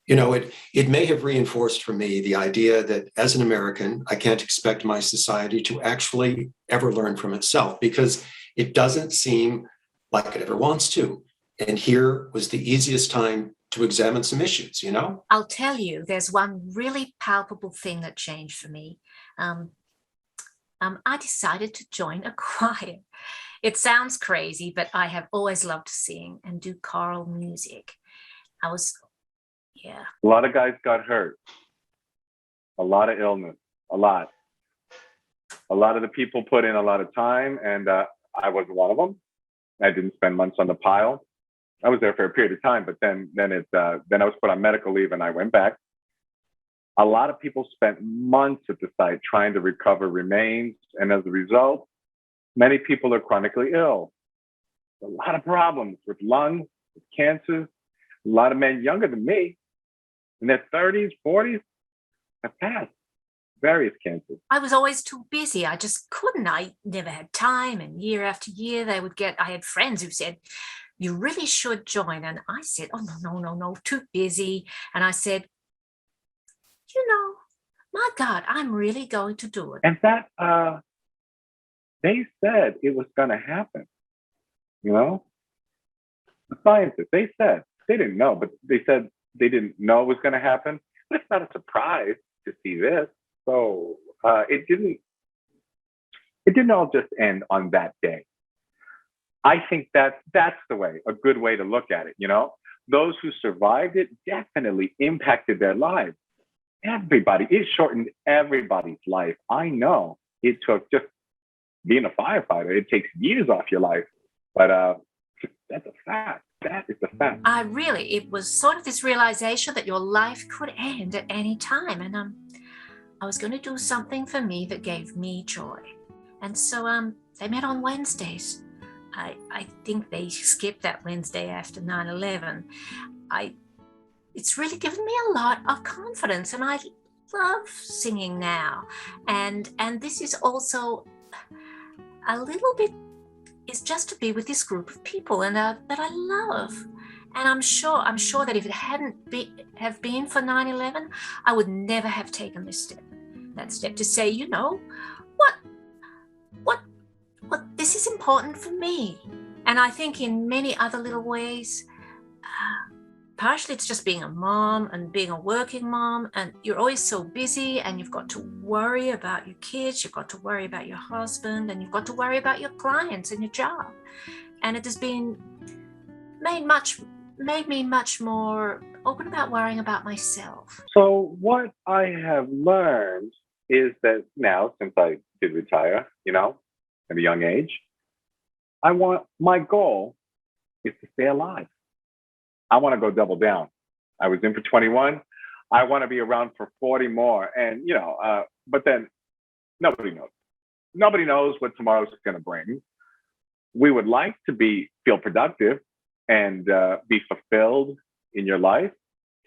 It may have reinforced for me the idea that as an American, I can't expect my society to actually ever learn from itself because it doesn't seem like it ever wants to. And here was the easiest time to examine some issues, I'll tell you, there's one really palpable thing that changed for me. I decided to join a choir. It sounds crazy, but I have always loved to sing and do choral music. A lot of guys got hurt. A lot of illness. A lot. A lot of the people put in a lot of time, and I wasn't one of them. I didn't spend months on the pile. I was there for a period of time, but then I was put on medical leave and I went back. A lot of people spent months at the site trying to recover remains, and as a result, many people are chronically ill. A lot of problems with lungs, with cancers. A lot of men younger than me, in their 30s, 40s, have passed various cancers. I was always too busy. I just couldn't. I never had time. And year after year, I had friends who said, you really should join. And I said, oh, no, too busy. And I said, my God, I'm really going to do it. And that, they said it was going to happen. The scientists, they said, they didn't know, but they said they didn't know it was going to happen. But it's not a surprise to see this. So it didn't all just end on that day. I think that's the way, a good way to look at it. Those who survived it definitely impacted their lives. everybody. It shortened everybody's life. I know it took just being a firefighter. It takes years off your life, but that's a fact. That is a fact. It was sort of this realization that your life could end at any time. And I was going to do something for me that gave me joy. And so they met on Wednesdays. I think they skipped that Wednesday after 9/11. It's really given me a lot of confidence, and I love singing now. And this is also a little bit, is just to be with this group of people and that I love. And I'm sure that if it hadn't been for 9/11, I would never have taken this step. That step to say, you know, what, this is important for me. And I think in many other little ways, partially it's just being a mom and being a working mom, and you're always so busy, and you've got to worry about your kids, you've got to worry about your husband, and you've got to worry about your clients and your job. And it has been made me much more open about worrying about myself. So what I have learned is that now, since I did retire, at a young age, my goal is to stay alive. I want to go double down. I was in for 21. I want to be around for 40 more. And, but then nobody knows. Nobody knows what tomorrow's going to bring. We would like to feel productive and be fulfilled in your life,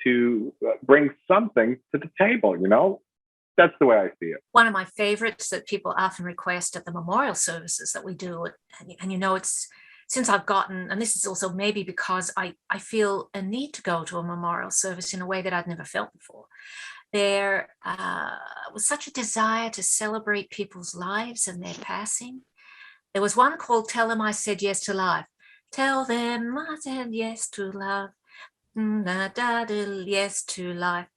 to bring something to the table, That's the way I see it. One of my favorites that people often request at the memorial services that we do, and it's since I've gotten, and this is also maybe because I feel a need to go to a memorial service in a way that I'd never felt before. There was such a desire to celebrate people's lives and their passing. There was one called Tell Them I Said Yes to Life. Tell them I said yes to love. Yes to life.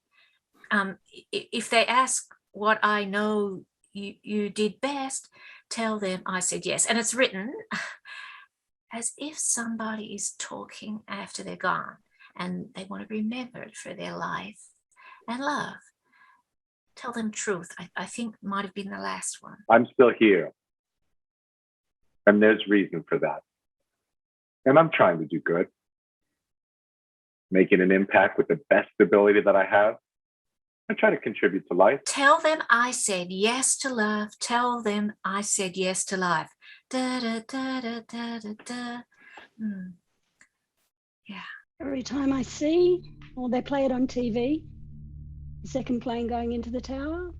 If they ask what I know you did best, tell them I said yes. And it's written as if somebody is talking after they're gone and they want to be remembered for their life and love. Tell them truth, I think might have been the last one. I'm still here. And there's reason for that. And I'm trying to do good. Making an impact with the best ability that I have. I try to contribute to life. Tell them I said yes to love. Tell them I said yes to life. Da, da, da, da, da, da, da. Yeah. Every time I see, or they play it on TV, the second plane going into the tower,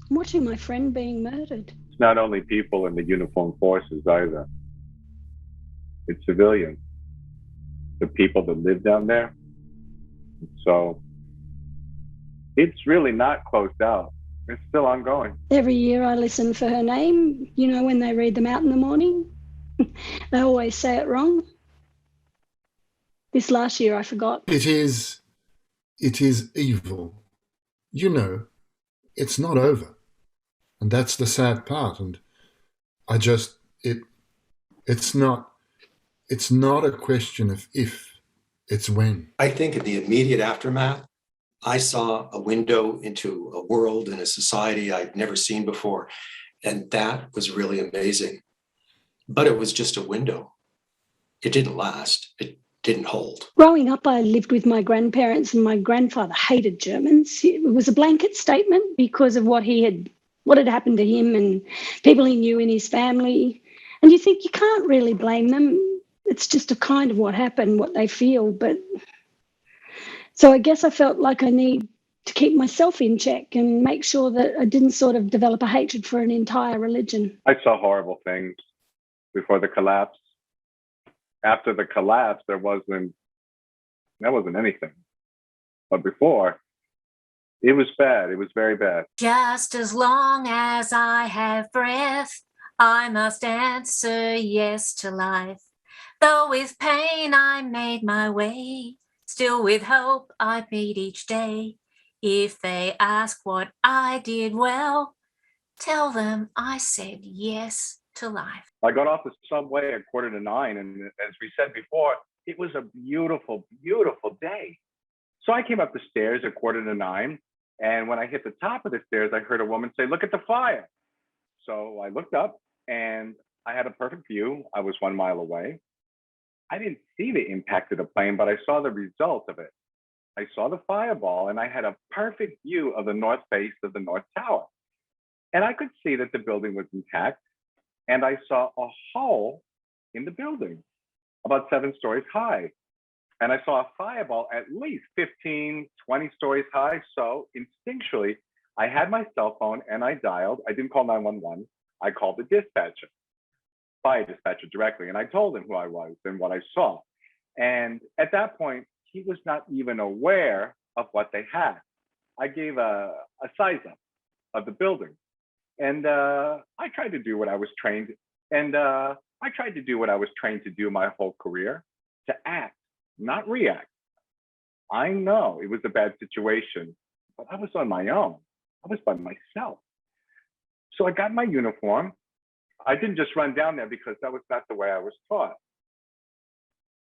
I'm watching my friend being murdered. It's not only people in the uniformed forces either. It's civilians. The people that live down there. So it's really not closed out. It's still ongoing. Every year I listen for her name. When they read them out in the morning, they always say it wrong. This last year I forgot. It is evil. It's not over. And that's the sad part. And it's not a question of if, it's when. I think in the immediate aftermath, I saw a window into a world and a society I'd never seen before. And that was really amazing. But it was just a window. It didn't last. It didn't hold. Growing up, I lived with my grandparents, and my grandfather hated Germans. It was a blanket statement because of what had happened to him and people he knew in his family. And you think you can't really blame them. It's just a kind of what happened, what they feel. So I guess I felt like I need to keep myself in check and make sure that I didn't sort of develop a hatred for an entire religion. I saw horrible things before the collapse. After the collapse, there wasn't anything. But before, it was bad. It was very bad. Just as long as I have breath, I must answer yes to life. Though with pain I made my way, still with hope I meet each day. If they ask what I did well, tell them I said yes to life. I got off the subway at 9:15, and as we said before, it was a beautiful, beautiful day. So I came up the stairs at 9:15, And when I hit the top of the stairs, I heard a woman say, "Look at the fire." So I looked up and I had a perfect view. I was 1 mile away. I didn't see the impact of the plane, but I saw the result of it. I saw the fireball and I had a perfect view of the north face of the North Tower. And I could see that the building was intact. And I saw a hole in the building about 7 stories high. And I saw a fireball at least 15, 20 stories high. So instinctually, I had my cell phone and I dialed. I didn't call 911. I called the dispatcher, fire dispatcher directly. And I told him who I was and what I saw. And at that point, he was not even aware of what they had. I gave a size up of the building. And I tried to do what I was trained. And I tried to do what I was trained to do my whole career, to act, not react. I know it was a bad situation, but I was on my own. I was by myself. So I got my uniform. I didn't just run down there because that was not the way I was taught.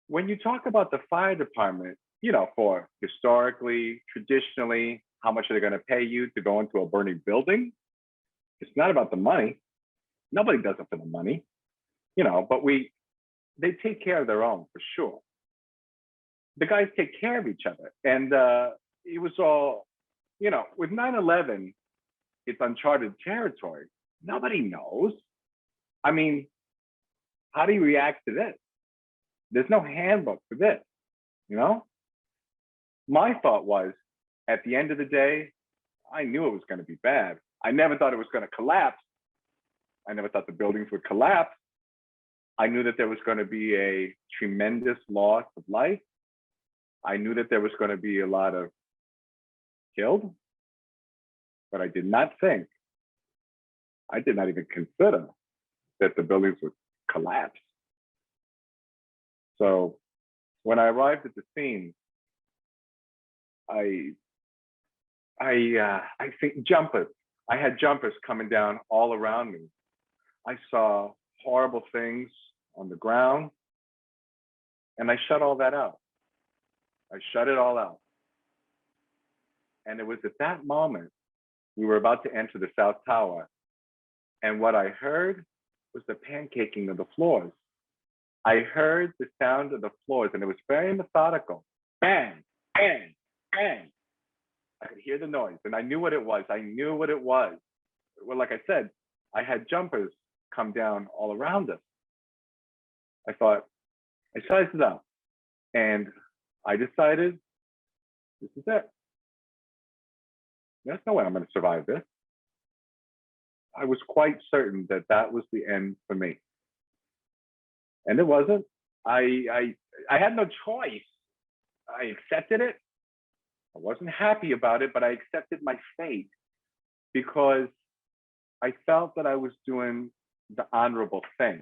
When you talk about the fire department, you know, for historically, traditionally, how much are they going to pay you to go into a burning building? It's not about the money. Nobody does it for the money, you know, but they take care of their own for sure. The guys take care of each other. And it was all, you know, with 9/11, it's uncharted territory. Nobody knows. I mean, how do you react to this? There's no handbook for this, you know? My thought was, at the end of the day, I knew it was going to be bad. I never thought it was going to collapse. I never thought the buildings would collapse. I knew that there was going to be a tremendous loss of life. I knew that there was going to be a lot of killed, but I did not think, I did not even consider that the buildings would collapse. So when I arrived at the scene, I think jumpers. I had jumpers coming down all around me. I saw horrible things on the ground, and I shut all that out. I shut it all out. And it was at that moment, we were about to enter the South Tower, and what I heard was the pancaking of the floors. I heard the sound of the floors, and it was very methodical. Bang, bang, bang. I could hear the noise, and I knew what it was. I knew what it was. Well, like I said, I had jumpers come down all around us. I thought, I sized it up, and I decided, this is it. There's no way I'm going to survive this. I was quite certain that that was the end for me. And it wasn't. I had no choice. I accepted it. I wasn't happy about it, but I accepted my fate because I felt that I was doing the honorable thing.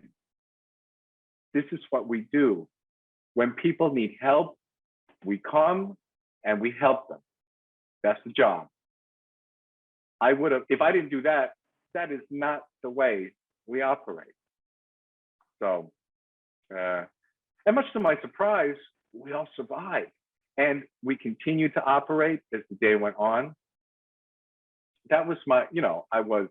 This is what we do. When people need help, we come and we help them. That's the job. I would have, if I didn't do that, that is not the way we operate. So, and much to my surprise, we all survived. And we continued to operate as the day went on. That was my, you know, the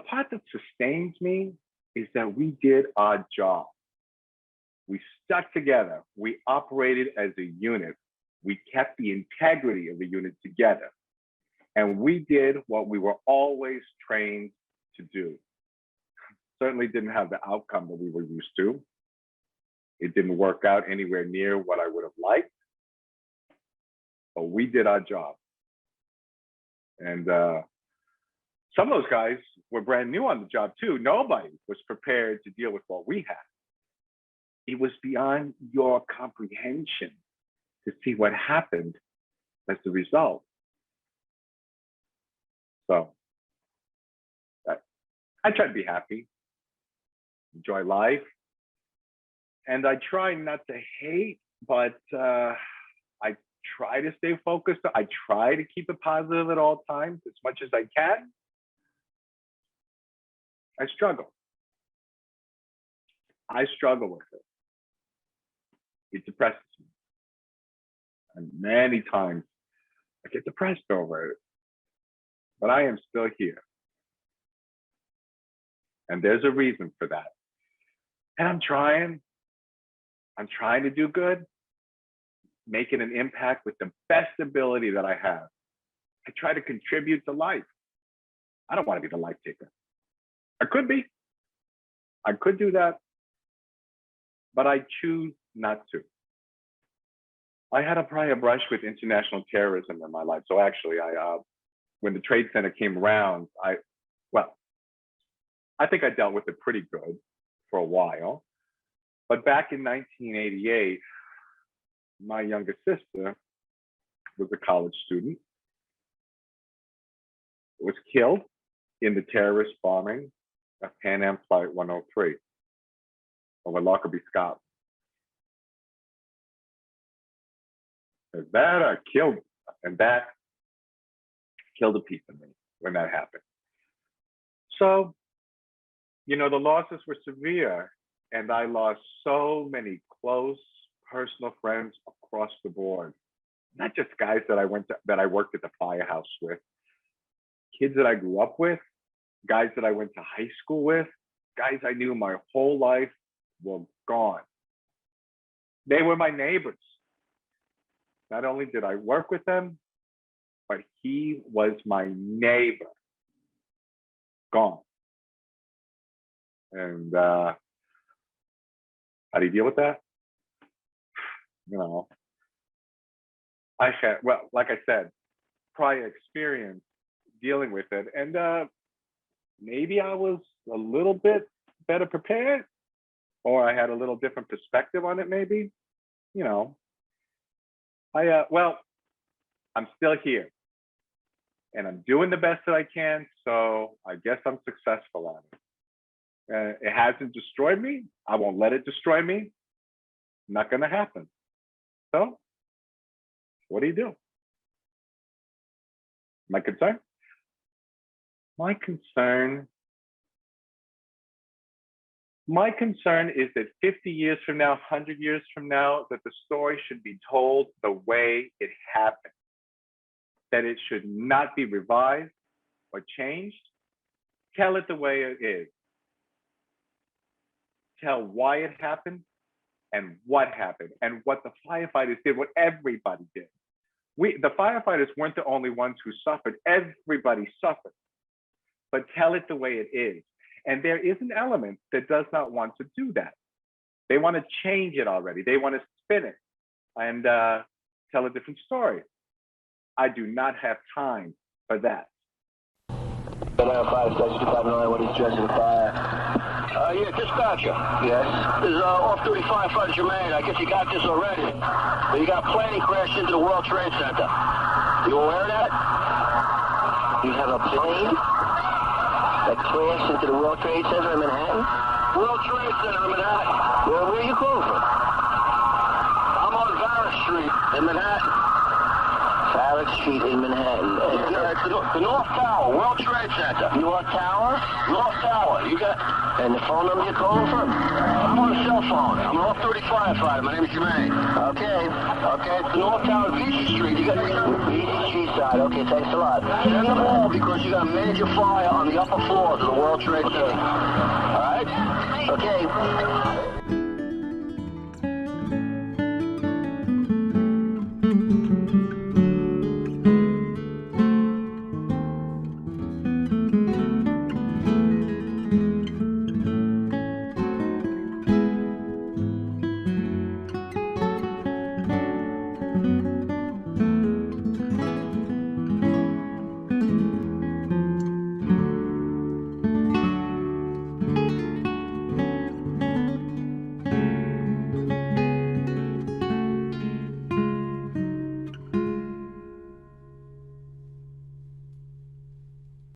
part that sustains me is that we did our job. We stuck together. We operated as a unit. We kept the integrity of the unit together. And we did what we were always trained to do. Certainly didn't have the outcome that we were used to. It didn't work out anywhere near what I would have liked, but we did our job. And some of those guys were brand new on the job too. Nobody was prepared to deal with what we had. It was beyond your comprehension to see what happened as the result. So I try to be happy, enjoy life. And I try not to hate, but I try to stay focused. I try to keep it positive at all times as much as I can. I struggle. I struggle with it. It depresses me. And many times I get depressed over it. But I am still here. And there's a reason for that. And I'm trying to do good, making an impact with the best ability that I have. I try to contribute to life. I don't want to be the life taker. I could be. I could do that, but I choose not to. I had a prior brush with international terrorism in my life. So actually, when the Trade Center came around, I think I dealt with it pretty good for a while. But back in 1988, my younger sister was a college student, was killed in the terrorist bombing of Pan Am Flight 103 over Lockerbie, Scotland. And that killed a piece of me when that happened. So, the losses were severe, and I lost so many close personal friends across the board. Not just guys that I worked at the firehouse with, kids that I grew up with, guys that I went to high school with, guys I knew my whole life were gone. They were my neighbors. Not only did I work with them, but he was my neighbor. Gone. And how do you deal with that? I had, like I said, prior experience dealing with it. And maybe I was a little bit better prepared, or I had a little different perspective on it, maybe. I'm still here. And I'm doing the best that I can, so I guess I'm successful at it. It hasn't destroyed me. I won't let it destroy me. Not going to happen. So, what do you do? My concern? My concern is that 50 years from now, 100 years from now, that the story should be told the way it happened. That it should not be revised or changed. Tell it the way it is. Tell why it happened and what happened and what the firefighters did, what everybody did. The firefighters weren't the only ones who suffered. Everybody suffered. But tell it the way it is. And there is an element that does not want to do that. They want to change it already. They want to spin it and tell a different story. I do not have time for that. 5 Station 259, what is address of the fire? Yeah, dispatcher. Yes? This is off-duty firefighter Jermaine. I guess you got this already. But you got a plane crash into the World Trade Center. You aware of that? You have a plane that crashed into the World Trade Center in Manhattan? World Trade Center in Manhattan. Where are you calling from? I'm on Varus Street in Manhattan. Farragut Street in Manhattan. It's the North Tower, World Trade Center. North Tower? North Tower. You got... And the phone number you're calling from? I'm on a cell phone. I'm an off-duty firefighter. My name is Jermaine. Okay. It's the North Tower, Vesey Street. You got... Vesey Street side. Okay, thanks a lot. Send them all because you got a major fire on the upper floors of the World Trade Center. All right? Okay.